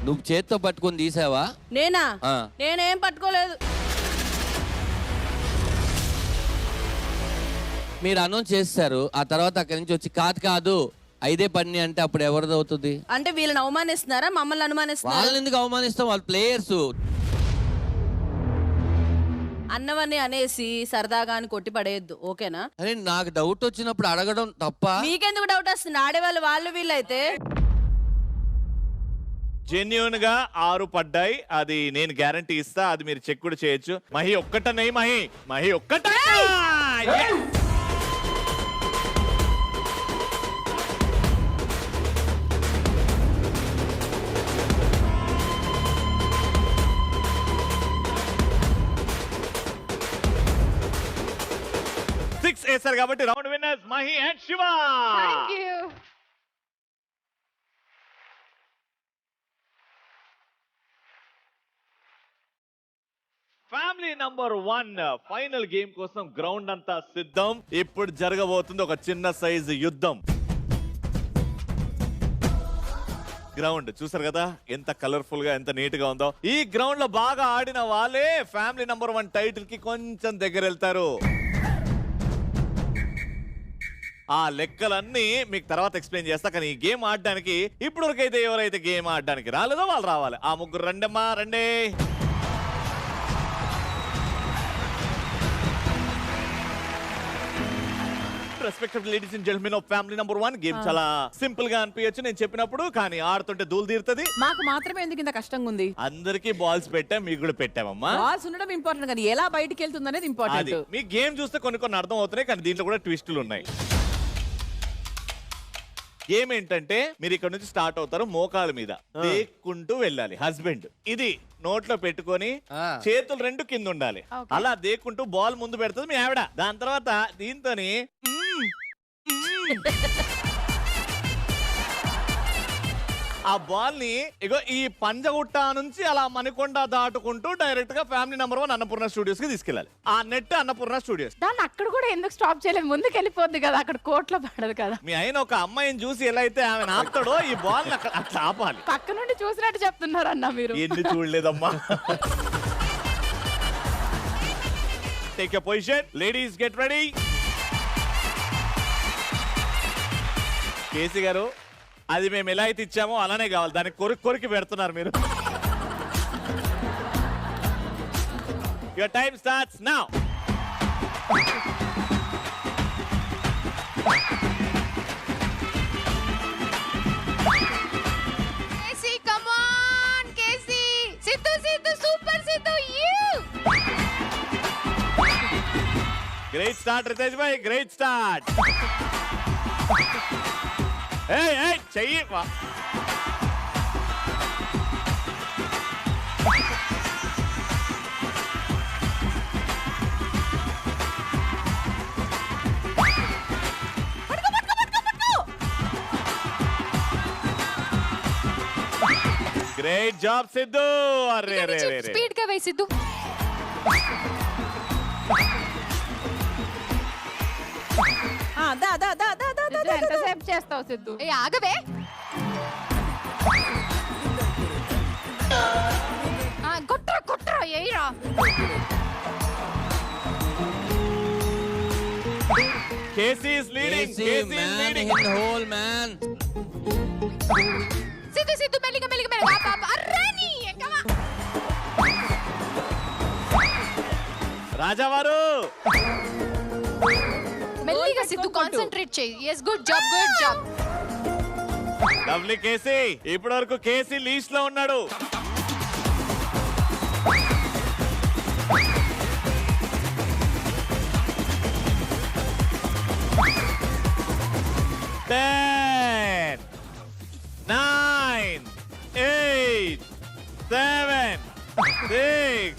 నువ్వు చేత్తో పట్టుకొని తీసావా? నేనా? నేనేం పట్టుకోలేదు. మీరు అనౌన్స్ చేస్తారు. ఆ తర్వాత అక్కడి నుంచి వచ్చి కాదు 5 పని అంటే అప్పుడు ఎవరిది అవుతుంది? అంటే వీళ్ళని అవమానిస్తున్నారా, మమ్మల్ని అనుమానిస్తున్నారా? వాళ్ళని ఎందుకు అవమానిస్తాం? వాళ్ళ ప్లేయర్స్. అన్నవన్నీ అనేసి సరదాగా అని కొట్టి పడేయద్దు. ఓకేనా? అరే నాకు డౌట్ వచ్చినప్పుడు అడగడం తప్ప. మీకెందుకు డౌట్ వస్తుంది? ఆడేవాళ్ళు వాళ్ళు వీళ్ళైతే. జెన్యూన్ గా 6 పడ్డాయి. అది నేను గ్యారంటీ ఇస్తా. అది మీరు చెక్ కూడా చేయొచ్చు. మహి ఒక్కట నై, మహి ఒక్కట. సిక్స్ వేశారు కాబట్టి round winners Mahi and Shiva. Thank you. Family number 1 final game కోసం గ్రౌండ్ అంతా సిద్ధం. ఇప్పుడు జరగబోతుంది ఒక చిన్న సైజు యుద్ధం. గ్రౌండ్ చూసారు కదా ఎంత కలర్ఫుల్ గా, ఎంత నీట్ గా ఉందో. ఈ గ్రౌండ్ లో బాగా ఆడిన వాళ్ళే ఫ్యామిలీ నంబర్ 1 టైటిల్ కి కొంచెం దగ్గర వెళ్తారు. ఆ లెక్కలన్నీ మీకు తర్వాత ఎక్స్ప్లెయిన్ చేస్తా. కానీ ఈ గేమ్ ఆడడానికి ఇప్పుడు వరకైతే ఎవరైతే గేమ్ ఆడడానికి రాలేదో వాళ్ళు రావాలి. ఆ ముగ్గురు రండమ్మా, రండి. Respected ladies and gentlemen of family number 1 game చాలా సింపుల్ గా అనిపించచ్చు నేను చెప్పినప్పుడు, కానీ ఆడుతుంటే దూలు తీరుతుంది. మాకు మాత్రమే ఎందుకు ఇంత కష్టంగా ఉంది? అందరికీ బాల్స్ పెట్టాం, మీకు కూడా పెట్టామమ్మా. బాల్స్ ఉండడం ఇంపార్టెంట్ కానీ ఎలా బయటికి వెళ్తుంది అనేది అది ఇంపార్టెంట్. మీ గేమ్ చూస్తే కొన్ని అర్థం అవుతున్నాయి, కానీ దీంట్లో కూడా ట్విస్టులు ఉన్నాయి. గేమ్ ఏంటంటే మీరు ఇక్కడ నుంచి స్టార్ట్ అవుతారు, మోకాల మీద దేక్కుంటూ వెళ్ళాలి. హస్బెండ్ ఇది నోట్లో పెట్టుకొని చేతులు 2 కింద ఉండాలి. అలా దేక్కుంటూ బాల్ ముందు పెడుతుంది మీ ఆవిడ. దాని తర్వాత దీంతోని ఆ బాల్ ని ఇగో ఈ పంజగుట్ట నుంచి అలా మణికొండ దాటుకుంటూ డైరెక్ట్ గా ఫ్యామిలీ నంబర్ 1 అన్నపూర్ణ స్టూడియోస్ కి తీసుకెళ్ళాలి. ఆ నెట్ అన్నపూర్ణ స్టూడియోస్. దాన్ని అక్కడ కూడా ఎందుకు స్టాప్ చేయలేదు? ముందుకు వెళ్ళిపోద్ది కదా, అక్కడ కోట్లో పడదు కదా. మీ ఆయన ఒక అమ్మాయిని చూసి ఎలా అయితే ఆమె ఆపుతాడో ఈ బాల్ అట్లా ఆపాలి. పక్క నుండి చూసినట్టు చెప్తున్నారు అన్న మీరు. ఎన్ని చూడలేదమ్మా. Take a position, ladies get ready. KC garu అది మేము ఎలా అయితే ఇచ్చామో అలానే కావాలి, దానికి కొరికి పెడుతున్నారు మీరు. Your time starts now. KC come on KC. Siddhu super Siddhu you. Great start Ritesh భాయ్, గ్రేట్ స్టార్ట్. ఏయ్ చెయ్యి. Great job Siddhu. అరే అరే అరే స్పీడ్ గా వేయి సిద్ధు. ఎంతసేపు చేస్తావు సిద్ధు? ఏ ఆగవే. కొట్రా ఏయిరా. KC is leading. KC is leading. Whole man. Siddhu మెల్లిగా అర్రాని కమా. రాజావారు మెల్లిగా సిద్ధు కాన్సంట్రేట్ చేయి. yes good job. Lovely KC. ఇప్పటి వరకు కేసీ లీస్ట్ లో ఉన్నాడు. Ten, 9, 8, 7, 6,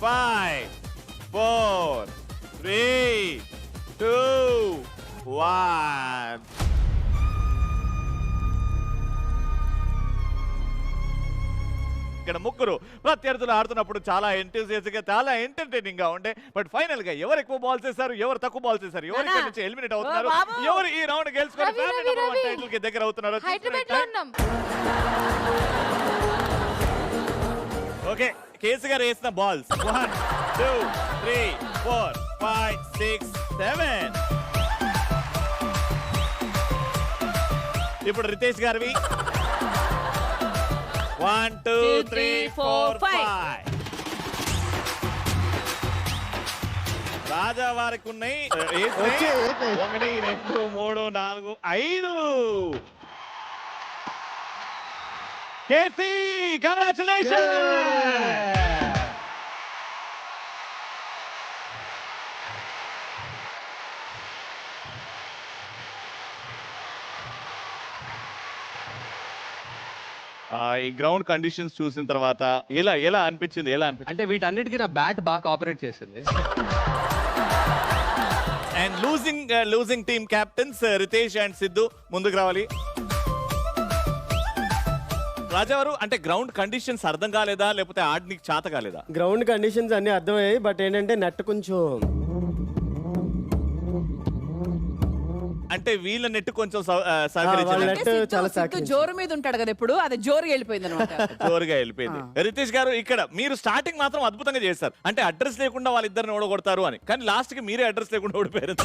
5, 4, 3, 2, 1. ఇక్కడ ముగ్గురు ప్రత్యర్థులు ఆడుతున్నప్పుడు చాలా ఎంతూజియాస్టిక్ గా, చాలా ఎంటర్టైనింగ్ గా ఉండే. బట్ ఫైనల్ గా ఎవరు ఎక్కువ బాల్స్ చేశారు, ఎవరు తక్కువ బాల్స్ చేశారు, ఎవరు ఇక్కడ నుంచి ఎలిమినేట్ అవుతున్నారు, ఎవరు ఈ రౌండ్ గెలుచుకొని ఫ్యామిలీ నంబర్ 1 టైటిల్ కి దగ్గర అవుతున్నారు. ఓకే, కేసు గారు వేసిన బాల్స్ 1, 2, 3, 4, 5, 6, 7. ఇప్పుడు రితేష్ గారివి 1, 2, 3, 4, 5. రాజా వారికి ఉన్నాయి 1, 2, 3, 4, 5. KC congratulation. ఈ గ్రౌండ్ కండిషన్స్ చూసిన తర్వాత ఎలా అనిపించింది? అంటే వీటన్నిటికీ నా బ్యాట్ బాగా కోఆపరేట్ చేసింది. And losing team captains Ritesh and Siddhu ముందుకు రావాలి. రాజావారు, అంటే గ్రౌండ్ కండిషన్స్ అర్థం కాలేదా, లేకపోతే ఆడనికి చేత కాలేదా? గ్రౌండ్ కండిషన్స్ అన్ని అర్థమయ్యాయి, బట్ ఏంటంటే నెట్ కొంచెం అంటే వీళ్ళ నెట్ కొంచెం జోరు మీద ఉంటాడు కదా ఎప్పుడు, అది జోరుగా వెళ్ళిపోయింది అనమాట. జోరుగా వెళ్ళిపోయింది. రితేష్ గారు, ఇక్కడ మీరు స్టార్టింగ్ మాత్రం అద్భుతంగా చేస్తారు. అంటే అడ్రస్ లేకుండా వాళ్ళిద్దరిని ఓడగొడతారు అని, కానీ లాస్ట్ కి మీరే అడ్రస్ లేకుండా ఓడిపోయారు.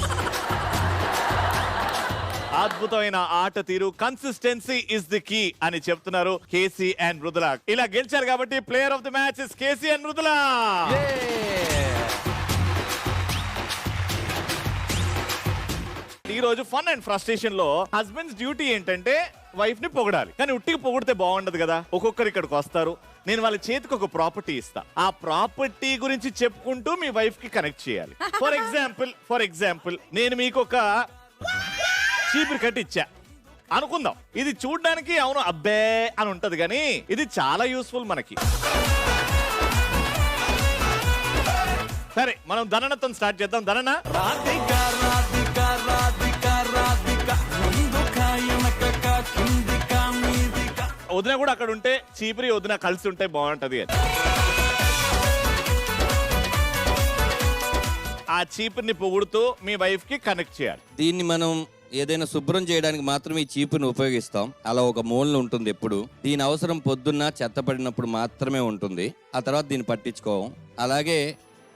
అద్భుతమైన ఆట తీరు, కన్సిస్టెన్సీ ఇస్ ది కీ అని చెప్తున్నారు కేసీ అండ్ మృదుల. ఇలా గెలిచారు కాబట్టి player of the match is KC and Mrudula. ఈ రోజు ఫన్ అండ్ ఫ్రస్ట్రేషన్ లో హస్బెండ్స్ డ్యూటీ ఏంటంటే వైఫ్ ని పొగడాలి, కానీ ఉట్టికి పొగిడితే బాగుండదు కదా. ఒక్కొక్కరు ఇక్కడికి వస్తారు, నేను వాళ్ళ చేతికి ఒక ప్రాపర్టీ ఇస్తా, ఆ ప్రాపర్టీ గురించి చెప్పుకుంటూ మీ వైఫ్ కి కనెక్ట్ చేయాలి. ఫర్ ఎగ్జాంపుల్ నేను మీకు ఒక చీపురు కట్టి ఇచ్చా అనుకుందాం. ఇది చూడ్డానికి అవును అబ్బే అని ఉంటది, కానీ ఇది చాలా యూస్ఫుల్ మనకి. సరే మనం ధననతో స్టార్ట్ చేద్దాం. ధనన వదిన కూడా అక్కడ ఉంటే చీపురి వదిన కలిసి ఉంటే బాగుంటది అని. ఆ చీపురిని పొగుడుతూ మీ వైఫ్ కి కనెక్ట్ చేయాలి. దీన్ని మనం ఏదైనా శుభ్రం చేయడానికి మాత్రమే ఈ చీపుని ఉపయోగిస్తాం. అలా ఒక మూలన ఉంటుంది ఎప్పుడు. దీని అవసరం పొద్దున్న చెత్త పడినప్పుడు మాత్రమే ఉంటుంది. ఆ తర్వాత దీన్ని పట్టించుకోవం. అలాగే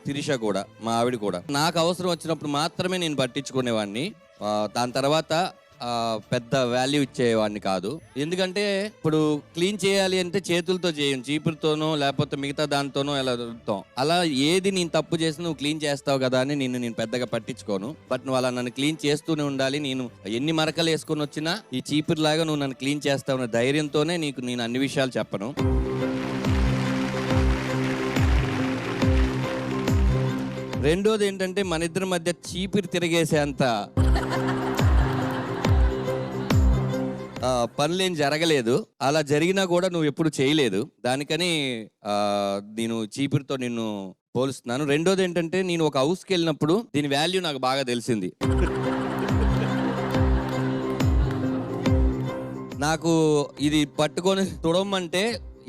శిరీష కూడా, మా ఆవిడ కూడా, నాకు అవసరం వచ్చినప్పుడు మాత్రమే నేను పట్టించుకునేవాడిని. దాని తర్వాత పెద్ద వాల్యూ ఇచ్చేవాడిని కాదు. ఎందుకంటే ఇప్పుడు క్లీన్ చేయాలి అంటే చేతులతో చేయం, చీపురుతోనో లేకపోతే మిగతా దానితోనో ఎలా దొరుకుతాం. అలా ఏది నేను తప్పు చేసి నువ్వు క్లీన్ చేస్తావు కదా అని నేను పెద్దగా పట్టించుకోను. బట్ నువ్వు అలా నన్ను క్లీన్ చేస్తూనే ఉండాలి. నేను ఎన్ని మరకలు వేసుకొని వచ్చినా ఈ చీపురులాగా నువ్వు నన్ను క్లీన్ చేస్తావు అనే ధైర్యంతోనే నీకు నేను అన్ని విషయాలు చెప్పను. రెండోది ఏంటంటే మన ఇద్దరి మధ్య చీపురు తిరిగేసేంత పనులేం జరగలేదు. అలా జరిగినా కూడా నువ్వు ఎప్పుడు చేయలేదు. దానికని నేను చీపురుతో నిన్ను పోలుస్తున్నాను. రెండోది ఏంటంటే నేను ఒక హౌస్కి వెళ్ళినప్పుడు దీని వాల్యూ నాకు బాగా తెలిసింది. నాకు ఇది పట్టుకొని తుడమంటే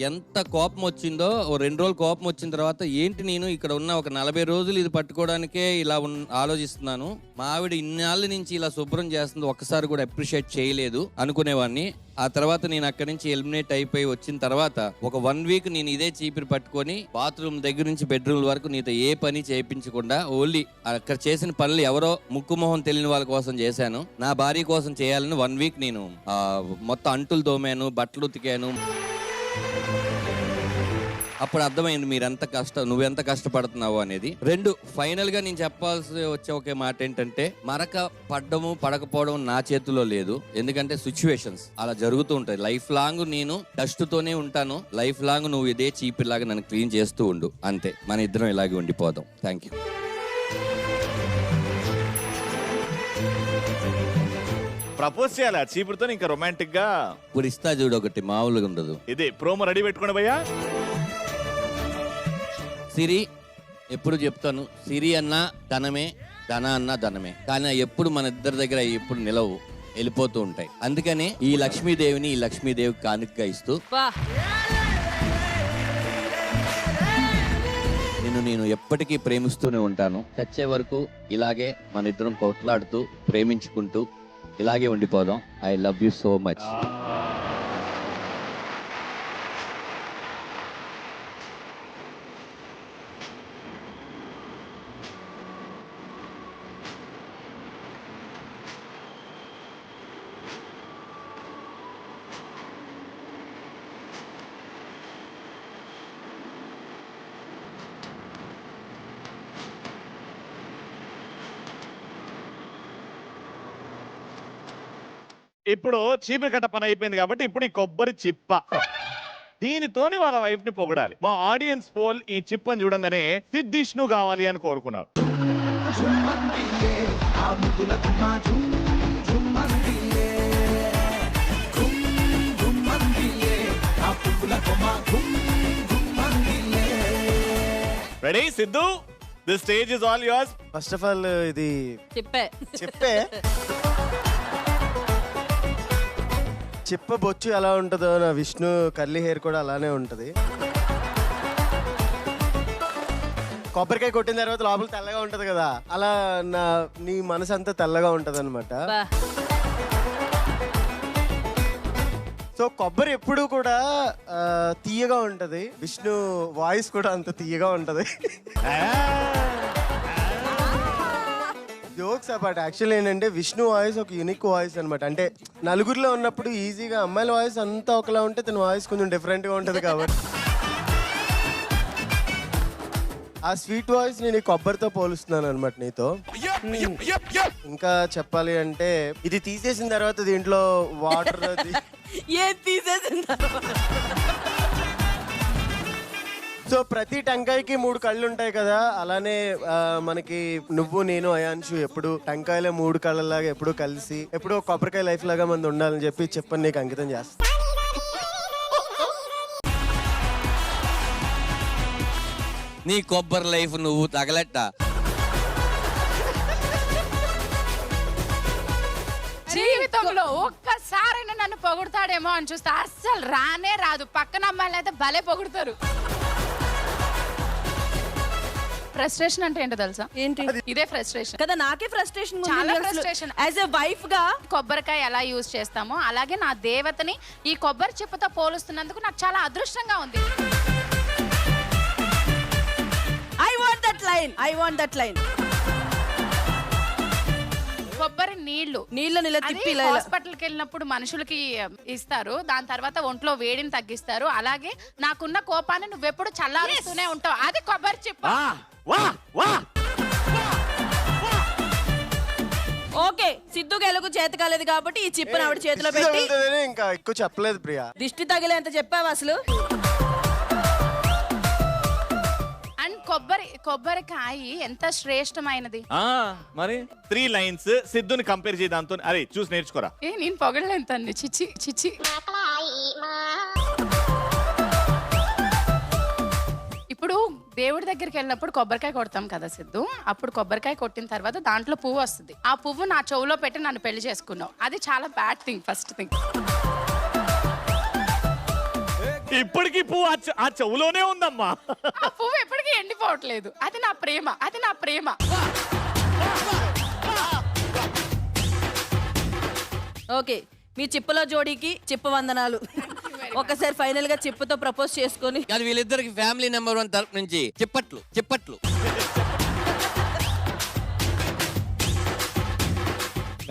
ఎంత కోపం వచ్చిందో. 2 రోజులు కోపం వచ్చిన తర్వాత ఏంటి నేను ఇక్కడ ఉన్న ఒక 40 రోజులు ఇది పట్టుకోవడానికే ఇలా ఆలోచిస్తున్నాను, మా ఆవిడ ఇన్నాళ్ళ నుంచి ఇలా శుభ్రం చేస్తుంది, ఒక్కసారి కూడా అప్రిషియేట్ చేయలేదు అనుకునేవాడిని. ఆ తర్వాత నేను అక్కడి నుంచి ఎలిమినేట్ అయిపోయి వచ్చిన తర్వాత ఒక 1 వీక్ నేను ఇదే చీపిరి పట్టుకొని బాత్రూమ్ దగ్గర నుంచి బెడ్రూమ్ వరకు నీతో ఏ పని చేయించకుండా ఓన్లీ అక్కడ చేసిన పనులు ఎవరో ముక్కు మొహం తెలియని వాళ్ళ కోసం చేశాను. నా భార్య కోసం చేయాలని 1 వీక్ నేను మొత్తం అంటులు తోమాను, బట్టలు ఉతికాను. అప్పుడు అర్థమైంది నువ్వెంత కష్టపడుతున్నావు అనేది. 2 ఫైనల్ గా నేను చెప్పాల్సి వచ్చే ఒకే మాట ఏంటంటే మరక పడ్డము పడకపోవడం నా చేతిలో లేదు. ఎందుకంటే సిచ్యువేషన్స్ అలా జరుగుతూ ఉంటాయి. లైఫ్ లాంగ్ నేను డస్ట్ తోనే ఉంటాను. లైఫ్ లాంగ్ నువ్వు ఇదే చీపిలాగా నన్ను క్లీన్ చేస్తూ ఉండు, అంతే. మన ఇద్దరం ఇలాగే ఉండిపోదాం. Thank you. ప్రపోజ్ చేయాలి ఆ చీపురుతో, ఇంకా రొమాంటిక్ గా ఇప్పుడు ఇస్తా చూడు, ఒకటి మామూలుగా ఉండదు. ఇదే ప్రోమో రెడీ పెట్టుకోండి భయ్యా. సిరి ఎప్పుడు చెప్తాను, సిరి అన్నా ధనమే, ధన అన్నా ధనమే. కానీ ఎప్పుడు మన ఇద్దరి దగ్గర ఎప్పుడు నిలవు, వెళ్ళిపోతూ ఉంటాయి. అందుకనే ఈ లక్ష్మీదేవిని ఈ లక్ష్మీదేవికి కానుకగా ఇస్తూ నేను ఎప్పటికీ ప్రేమిస్తూనే ఉంటాను. చచ్చే వరకు ఇలాగే మన ఇద్దరం కొట్లాడుతూ ప్రేమించుకుంటూ ఇలాగే ఉండిపోదాం. I love you so much. ఇప్పుడు చీపురు కట్ట పని అయిపోయింది కాబట్టి ఇప్పుడు ఈ కొబ్బరి చిప్ప, దీనితోని వాళ్ళ వైఫ్ ని పొగడాలి. మా ఆడియన్స్ పోల్ ఈ చిప్పని చూడంగానే సిద్ధిష్ణు కావాలి అని కోరుకున్నారు. Ready Siddhu, the stage is all yours. First of all ఇది చెప్పే చిప్ప బొచ్చు ఎలా ఉంటుందో నా విష్ణు కర్లీ హెయిర్ కూడా అలానే ఉంటుంది. కొబ్బరికాయ కొట్టిన తర్వాత లోపల తెల్లగా ఉంటది కదా, అలా నీ మనసు అంతా తెల్లగా ఉంటది అనమాట. సో కొబ్బరి ఎప్పుడు కూడా తీయగా ఉంటది. విష్ణు వాయిస్ కూడా అంత తీయగా ఉంటది. జోక్స్ అపార్ట్ యాక్చువల్లీ ఏంటంటే విష్ణు వాయిస్ ఒక యూనిక్ వాయిస్ అనమాట. అంటే నలుగురిలో ఉన్నప్పుడు ఈజీగా అమ్మాయిల వాయిస్ అంతా ఒకలా ఉంటే తన వాయిస్ కొంచెం డిఫరెంట్ గా ఉంటది కాబట్టి ఆ స్వీట్ వాయిస్ నేను ఈ కొబ్బరితో పోలుస్తున్నాను అనమాట నీతో. ఇంకా చెప్పాలి అంటే ఇది తీసేసిన తర్వాత దీంట్లో వాటర్ ఏం తీసేసిన సో ప్రతి టెంకాయకి 3 కళ్ళు ఉంటాయి కదా, అలానే మనకి నువ్వు నేను అయాన్షు ఎప్పుడు టెంకాయలో 3 కళ్ళలాగా ఎప్పుడు కలిసి ఎప్పుడు కొబ్బరికాయ లైఫ్ లాగా మంది ఉండాలని చెప్పి చెప్పని నీకు అంకితం చేస్తా. నీ కొబ్బరి లైఫ్ నువ్వు తగలట్ట. జీవితంలో ఒక్కసారైనా నన్ను పొగుడతాడేమో అని చూస్తే అస్సలు రానే రాదు. పక్కన అమ్మాయిలు అయితే భలే పొగుడతారు. ఫ్రస్ట్రేషన్ అంటే ఏంటో తెలుసా? ఏంటి? ఇదే ఫ్రస్ట్రేషన్ కదా, నాకే ఫ్రస్ట్రేషన్ చాలా ఫ్రస్ట్రేషన్. యాజ్ ఎ వైఫ్ గా కొబ్బరికాయ ఎలా యూజ్ చేస్తామో అలాగే నా దేవతని ఈ కొబ్బరి చిప్పతో పోలుస్తున్నందుకు నాకు చాలా అదృష్టంగా ఉంది. I want that line. కొబ్బరి నీళ్లు ఇలా తిప్పి హాస్పిటల్కి వెళ్ళినప్పుడు మనుషులకి ఇస్తారు. దాని తర్వాత ఒంట్లో వేడిని తగ్గిస్తారు. అలాగే నాకున్న కోపాన్ని నువ్వెప్పుడు చల్లారుస్తూనే ఉంటావు. అది కొబ్బరి చిప్ప. ఓకే, సిద్ధుకి ఎలుగు చేతి కాలేదు కాబట్టి ఈ చిప్పని ఆవిడ చేతిలో పెట్టి ఇంకా ఎక్కువ చెప్పలేదు ప్రియా. దిష్టి తగిలేంత చెప్పావు అసలు. అండ్ కొబ్బరికాయ ఎంత శ్రేష్టమైనది. మరి 3 లైన్స్ సిద్ధుని కంపేర్ చేయి దాంతో. అరే చూసి నేర్చుకోరా. నేను పొగడలేను తన్ని. చిచ్చి చిచ్చి. ఇప్పుడు దేవుడి దగ్గరికి వెళ్ళినప్పుడు కొబ్బరికాయ కొడతాం కదా సిద్ధు. అప్పుడు కొబ్బరికాయ కొట్టిన తర్వాత దాంట్లో పువ్వు వస్తుంది. ఆ పువ్వు నా చెవులో పెట్టి నన్ను పెళ్లి చేసుకున్నావు. అది చాలా బ్యాడ్ థింగ్. First thing. ఇప్పటికీ పువ్వు ఆ చెవులోనే ఉందమ్మా. ఆ పువ్వు ఎప్పటికీ ఎండిపోవట్లేదు. అది నా ప్రేమ. ఓకే, మీ చిప్పలో జోడీకి చిప్ప వందనాలు. ఒకసారి ఫైనల్ గా చిప్పతో ప్రపోజ్ చేసుకొని అది వీళ్ళిద్దరికి ఫ్యామిలీ నెంబర్ 1 తరపు నుంచి చిప్పట్లు.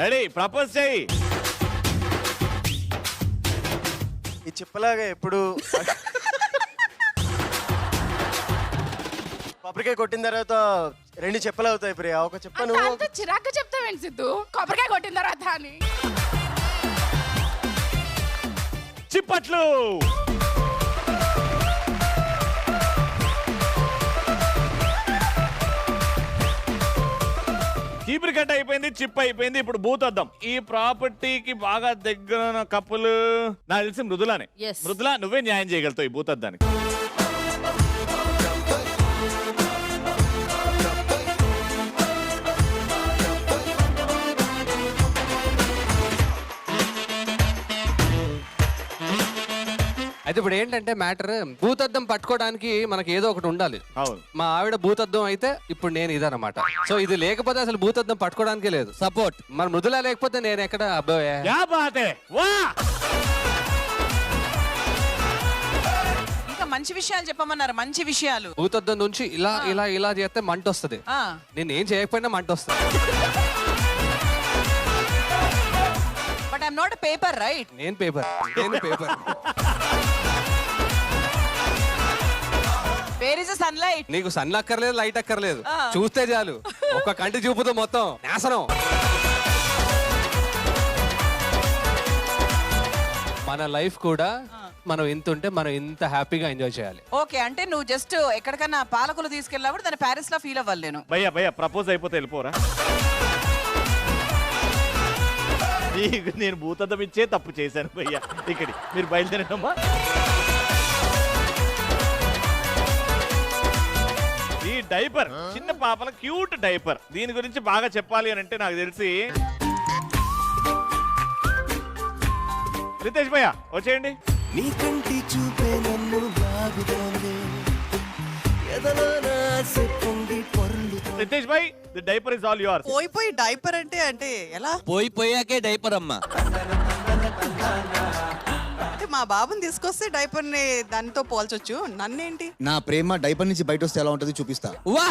రెడీ, ప్రపోజ్ చేయి. ఈ చిప్పలాగా ఎప్పుడు కొబ్బరికాయ కొట్టిన తర్వాత 2 చెప్పలు అవుతాయి ప్రియా. ఒక చెప్ప నువ్వు అంత చిరాగ్గా చెప్తావేంటి సిద్ధు? కొబ్బరికాయ కొట్టిన తర్వాత అని. చిప్పట్లు. చీపురు కట్ట అయిపోయింది, చిప్ అయిపోయింది. ఇప్పుడు భూతద్దం. ఈ ప్రాపర్టీకి బాగా దగ్గర కప్పులు నాకు తెలిసి మృదులానే. మృదులా, నువ్వే న్యాయం చేయగలుగుతావు ఈ భూతద్దానికి. అయితే ఇప్పుడు ఏంటంటే మ్యాటర్, భూతద్దం పట్టుకోవడానికి మనకి ఏదో ఒకటి ఉండాలి. మా ఆవిడ భూతద్దం అయితే ఇప్పుడు నేను ఇదన్నమాట. సో ఇది లేకపోతే అసలు భూతద్దం పట్టుకోవడానికే లేదు. సపోర్ట్ మరి మృదులా లేకపోతే నేను ఎక్కడ అబ్బాయే. ఇంకా మంచి విషయాలు చెప్పమన్నారు. మంచి విషయాలు. భూతద్దం నుంచి ఇలా చేస్తే మంట వస్తుంది. నేను ఏం చేయకపోయినా మంట వస్తుంది. But I'm not paper, right? నేను paper. Where is the sunlight? నీకు సన్ అక్కర్లేదు, లైట్ అక్కర్లేదు, చూస్తే చాలు. ఒక కంటి చూపుతో మొత్తం నాశనం. మన లైఫ్ కూడా మనం ఇంత ఉంటే మనం ఇంత హ్యాపీగా ఎంజాయ్ చేయాలి. ఓకే, అంటే నువ్వు జస్ట్ ఎక్కడికన్నా పాలకులు తీసుకెళ్ళినప్పుడు దాన్ని ప్యారిస్ లో ఫీల్ అవ్వాలి. నేను భయ్యా ప్రపోజ్ అయిపోతే వెళ్ళిపోరా. నేను భూతద్దం ఇచ్చే తప్పు చేశాను భయ్యా. ఇక్కడ మీరు బయలుదేరమ్మా. ఈ డైపర్, చిన్న పాపల క్యూట్ డైపర్, దీని గురించి బాగా చెప్పాలి అని అంటే నాకు తెలిసి రితేష్ భయ్యా వచ్చేయండి. నీ కంటి చూపే నన్ను లాగుతోంది, ఎదలో నా ఆశ పొంగి పొర్లుతోంది. Ritesh bhai, the diaper is all yours. పోయి డైపర్ అంటే ఎలా? పోయాకే డైపర్ అమ్మా. అంటే మా బాబుని తీసుకొస్తే డైపర్ ని దానితో పోల్చొచ్చు, నన్నేంటి? నా ప్రేమ డైపర్ నుంచి బయట వస్తే ఎలా ఉంటది చూపిస్తా. వా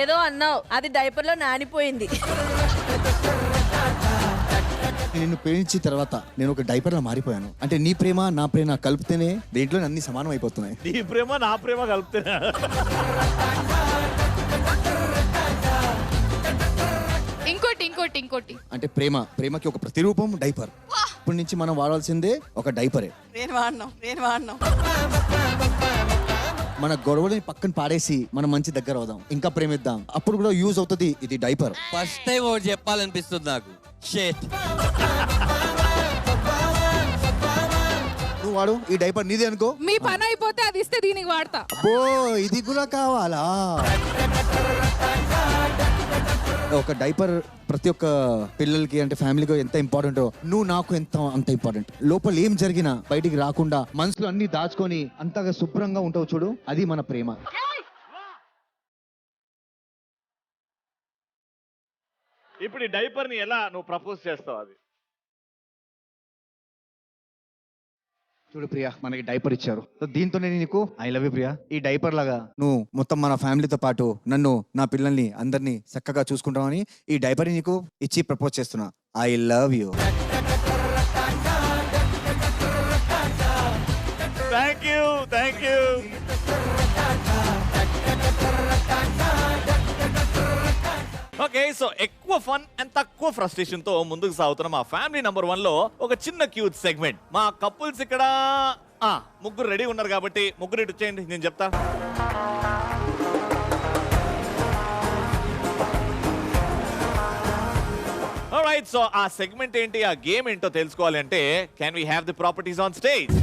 ఏదో అన్నావు, అది డైపర్ లో నానిపోయింది. నిన్ను ప్రేమించిన తర్వాత నేను ఒక డైపర్ లా మారిపోయాను. అంటే నీ ప్రేమ నా ప్రేమ కలిపితేనే దేంట్లో అన్ని సమానం అయిపోతున్నాయి. నీ ప్రేమ నా ప్రేమ కలిపితేనా? ఇంకోటి అంటే ప్రేమకి ఒక ప్రతిరూపం డైపర్. ఇప్పటి నుంచి మనం వాడాల్సిందే ఒక డైపరే. నేను వాడినాం మన గొడవలని పక్కన పాడేసి మనం మంచి దగ్గర అవుదాం, ఇంకా ప్రేమిద్దాం. అప్పుడు కూడా యూజ్ అవుతుంది ఇది డైపర్. ఫస్ట్ టైం ఒకటి చెప్పాలనిపిస్తుంది నాకు. షేట్ నువ్వు వాడు, ఈ డైపర్ నీదే అనుకో. మీ పని అయిపోతే అది ఇస్తే దీనికి వాడతా. అబ్బో ఇది కూడా కావాలా? ఒక డైపర్ ప్రతి ఒక్క పిల్లలకి అంటే ఫ్యామిలీకి ఎంత ఇంపార్టెంటో నువ్వు నాకు అంత ఇంపార్టెంట్. లోపల ఏం జరిగినా బయటికి రాకుండా మనసులో అన్ని దాచుకొని అంతగా శుభ్రంగా ఉంటావు చూడు, అది మన ప్రేమ. ఇప్పుడు ఈ డైపర్ ని ఎలా నువ్వు ప్రపోజ్ చేస్తావు? అది చూడు ప్రియా, మనకి డైపర్ ఇచ్చారు. సో దీంతో నేను నీకు ఐ లవ్ యూ ప్రియా. ఈ డైపర్ లాగా నువ్వు మొత్తం మన ఫ్యామిలీతో పాటు నన్ను, నా పిల్లల్ని, అందరినీ చక్కగా చూసుకుంటామని ఈ డైపర్ నీకు ఇచ్చి ప్రపోజ్ చేస్తున్నా. I love you. Thank you. Okay, so ఎక్కువ ఫన్ అండ్ తక్కువ ఫ్రస్ట్రేషన్ తో ముందుకు సాగుతున్న మా ఫ్యామిలీ నంబర్ 1 లో ఒక చిన్న క్యూట్ సెగ్మెంట్. మా కపుల్స్ ఇక్కడ ముగ్గురు రెడీ ఉన్నారు కాబట్టి ముగ్గురు ఇటు వచ్చేయండి, నేను చెప్తా. ఆల్రైట్, సో ఆ సెగ్మెంట్ ఏంటి, ఆ గేమ్ ఏంటో తెలుసుకోవాలి అంటే can we have the properties on stage?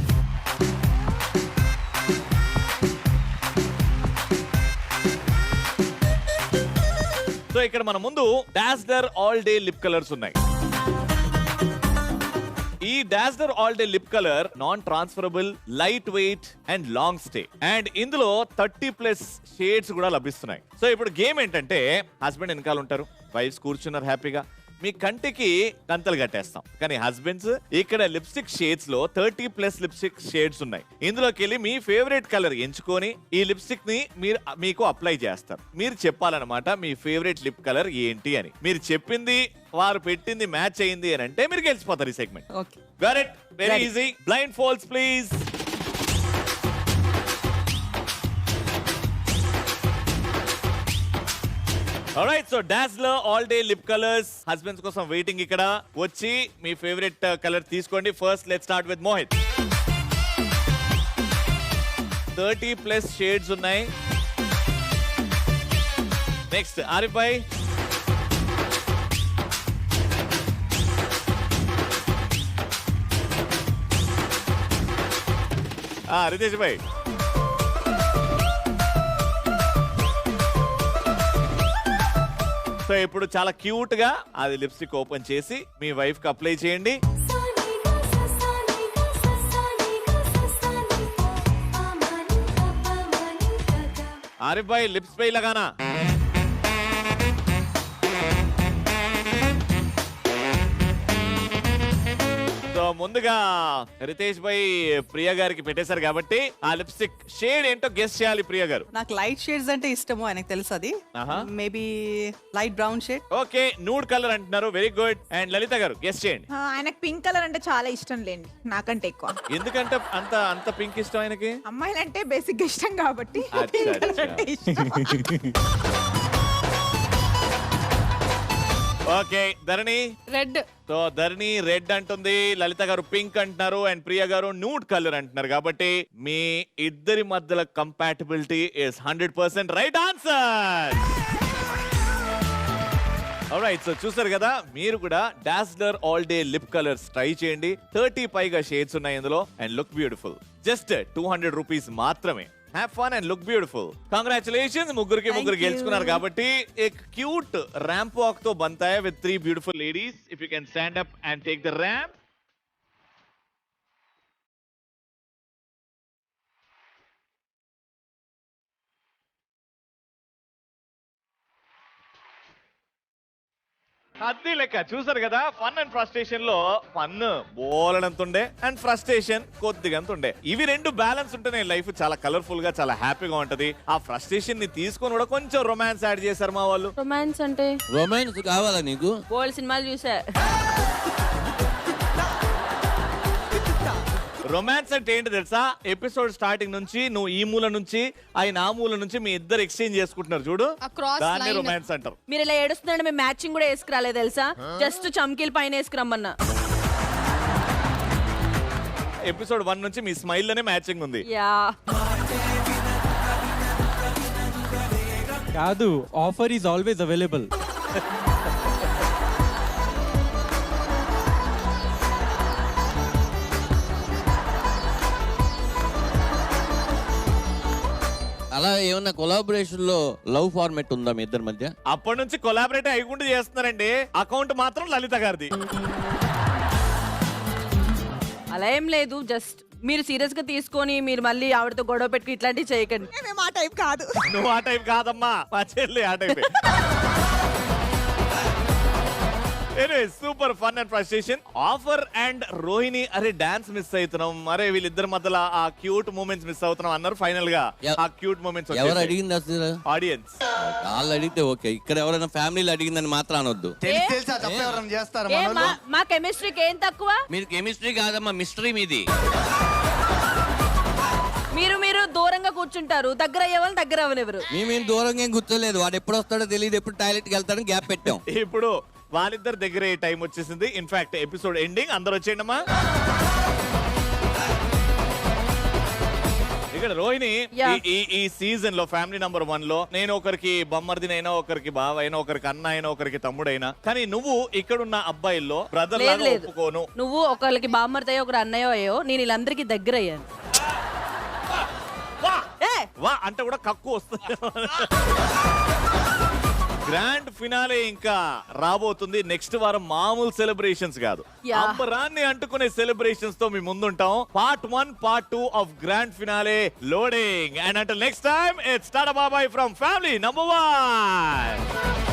So ఇక్కడ మన ముందు Dazzler all day lip colours ఉన్నాయి. ఈ Dazzler all day lip colour non transferable, light weight and long stay. And ఇందులో 30+ షేడ్స్ కూడా లభిస్తున్నాయి. సో ఇప్పుడు గేమ్ ఏంటంటే, హస్బెండ్ వెనకాల ఉంటారు, వైఫ్స్ కూర్చున్నారు హ్యాపీగా, మీ కంటికి కంతలు కట్టేస్తాం. కానీ హస్బెండ్స్ ఇక్కడ లిప్స్టిక్ షేడ్స్ లో 30+ లిప్స్టిక్ షేడ్స్ ఉన్నాయి. ఇందులోకి వెళ్ళి మీ ఫేవరెట్ కలర్ ఎంచుకొని ఈ లిప్స్టిక్ ని మీకు అప్లై చేస్తారు. మీరు చెప్పాలన్నమాట మీ ఫేవరెట్ లిప్ కలర్ ఏంటి అని. మీరు చెప్పింది వారు పెట్టింది మ్యాచ్ అయింది అని అంటే మీరు గెలిచిపోతారు ఈ segment. Got it? Very easy. Blind folds please. Alright, so Dazzler all day lip colours husbands కోసం వెయిటింగ్. ఇక్కడ వచ్చి మీ ఫేవరెట్ కలర్ తీసుకోండి. First let's start with Mohit. 30+ shades ఉన్నాయి. నెక్స్ట్ ఆరిఫ్ భాయ్. రితేష్ భాయ్. సో ఇప్పుడు చాలా క్యూట్ గా అది లిప్స్టిక్ ఓపెన్ చేసి మీ వైఫ్ కి అప్లై చేయండి. आरिफ भाई लिप्स पे ही लगाना. సో ముందుగా రితేష్ భాయ్ ప్రియా గారికి పెట్టేశారు కాబట్టి ఆ లిప్స్టిక్ షేడ్ ఏంటో గెస్ చేయాలి ప్రియా గారు. నాకు లైట్ షేడ్స్ అంటే ఇష్టము, ఆయనకు తెలుసు అది. Maybe light brown shade. Okay, nude colour అంటున్నారు. Very good. And Lalitha garu guess చేయండి. ఆయనకు పింక్ కలర్ అంటే చాలా ఇష్టం లేండి, నాకంటే ఎక్కువ. ఎందుకంటే అంత పింక్ ఇష్టం ఆయనకి? అమ్మాయిలంటే బేసిక్ ఇష్టం కాబట్టి. ఓకే, ధరణి రెడ్. సో ధరణి రెడ్ అంటుంది, లలిత గారు పింక్ అంటున్నారు, అండ్ ప్రియా గారు న్యూడ్ కలర్ అంటున్నారు. కాబట్టి మీ ఇద్దరి మధ్యల compatibility is 100% right answer. Alright, so చూసారు కదా, మీరు కూడా Dazzler all day lip colours try చేయండి. 30 పైగా షేడ్స్ ఉన్నాయి ఇందులో. And look beautiful. Just 200 rupees మాత్రమే. Have fun and look beautiful. Congratulations, ముగ్గురికి ముగ్గురు గెలుచుకున్నారు కాబట్టి एक cute ramp walk తో बनता है with 3 beautiful ladies. If you can stand up and take the ramp. అది లెక్క చూసారు కదా. ఫన్ అండ్ ఫ్రస్ట్రేషన్ లో ఫన్ బోలెడంత ఉండే అండ్ ఫ్రస్ట్రేషన్ కొద్దిగంత ఉండే. ఇవి రెండు బ్యాలెన్స్ ఉంటేనే లైఫ్ చాలా కలర్ఫుల్ గా చాలా హ్యాపీగా ఉంటది. ఆ ఫ్రస్ట్రేషన్ ని తీసుకొని కూడా కొంచెం రొమాన్స్ యాడ్ చేశారు మా వాళ్ళు. రొమాన్స్ అంటే రొమాన్స్ కావాలా నీకు? ఓల్డ్ సినిమాలు చూసా. రొమాన్స్ అంటే ఏంటి తెలుసా? ఎపిసోడ్ స్టార్టింగ్ నుంచి నువ్వు ఈ మూల నుంచి ఆయన ఆ మూల నుంచి మీ ఇద్దరు ఎక్స్చేంజ్ చేసుకుంటున్నారు చూడు, దాన్ని రొమాన్స్ అంటారు. మీరు ఇలా ఏడుస్తున్నాడు, మేము మ్యాచింగ్ కూడా వేసుకురాలేదు తెలుసా, జస్ట్ చమ్కీలు పైన వేసుకురమ్మన్నా. ఎపిసోడ్ 1 నుంచి మీ స్మైల్ లోనే మ్యాచింగ్ ఉంది. యా కాదు, ఆఫర్ ఈజ్ ఆల్వేస్ అవైలబుల్. అలా ఏమన్నా కొలాబరేషన్ లో లవ్ ఫార్మేట్ ఉందా మీ ఇద్దరి మధ్య? అప్పటి నుంచి కొలాబరేట్ అయ్యకుండా చేస్తున్నారండి. అకౌంట్ మాత్రం లలిత గారిది. అలా ఏం లేదు, జస్ట్ మీరు సీరియస్ గా తీసుకొని మీరు మళ్ళీ ఆవిడతో గొడవ పెట్టుకుని ఇట్లాంటివి చేయకండి. మేము ఆ టైప్ కాదు. నువ్వు ఆ టైప్ కాదమ్మా, మా చెల్లి ఆ type. Super fun and frustration. Offer and Rohini అరే డాన్స్ మిస్ అవుతున్నాం, అరే వీళ్ళిద్దరి మధ్యలో ఆ క్యూట్ మూమెంట్స్ మిస్ అవుతున్నాం అన్నారు. ఫైనల్ గా ఆ క్యూట్ మూమెంట్స్ ఎవరు అడిగింది అసలు? ఆడియన్స్. వాళ్ళు అడిగితే ఓకే, ఇక్కడ ఎవరైనా ఫ్యామిలీలు అడిగిందని మాత్రం అనొద్దు. మా కెమిస్ట్రీకి ఏం తక్కువ? మీరు కెమిస్ట్రీ కాదమ్మా, మిస్టరీ మీది. మీరు దూరంగా కూర్చుంటారు, దగ్గర అయ్యే వాళ్ళు దగ్గర అవనివ్వరు. మేము దూరంగా ఏం కూర్చోలేదు, వాడు ఎప్పుడు వస్తాడో తెలియదు, ఎప్పుడు టాయిలెట్ కి వెళ్తాడని గ్యాప్ పెట్టాం. ఇప్పుడు వాళ్ళిద్దరి దగ్గర టైం వచ్చేసింది. In fact episode ending. అందరూ వచ్చేయండి అమ్మా. ఇక్కడ రోహిణి ఈ సీజన్ లో ఫ్యామిలీ నంబర్ 1 లో నేను ఒకరికి బొమ్మర్దినైనా, ఒకరికి బావ అయినా, ఒకరికి అన్న అయినా, ఒకరికి తమ్ముడైనా, కానీ నువ్వు ఇక్కడున్న అబ్బాయిల్లో బ్రదర్ లాగా ఒప్పుకోను. నువ్వు ఒకరికి బామ్మర్తయ్యో ఒకరు అన్నయ్యో అయ్యో, నేను వీళ్ళందరికీ దగ్గర అయ్యాను. వా అంటే కూడా కక్కు వస్తుంది. గ్రాండ్ ఫినాలే ఇంకా రాబోతుంది నెక్స్ట్ వారం. మామూలు సెలబ్రేషన్స్ కాదు, అంబరాన్ని అంటుకునే సెలబ్రేషన్స్ తో మీ ముందుంటాం. Part 1, part 2 of grand finale loading. And until next time, it's tata బాబాయ్ ఫ్రమ్ ఫ్యామిలీ నంబర్ 1.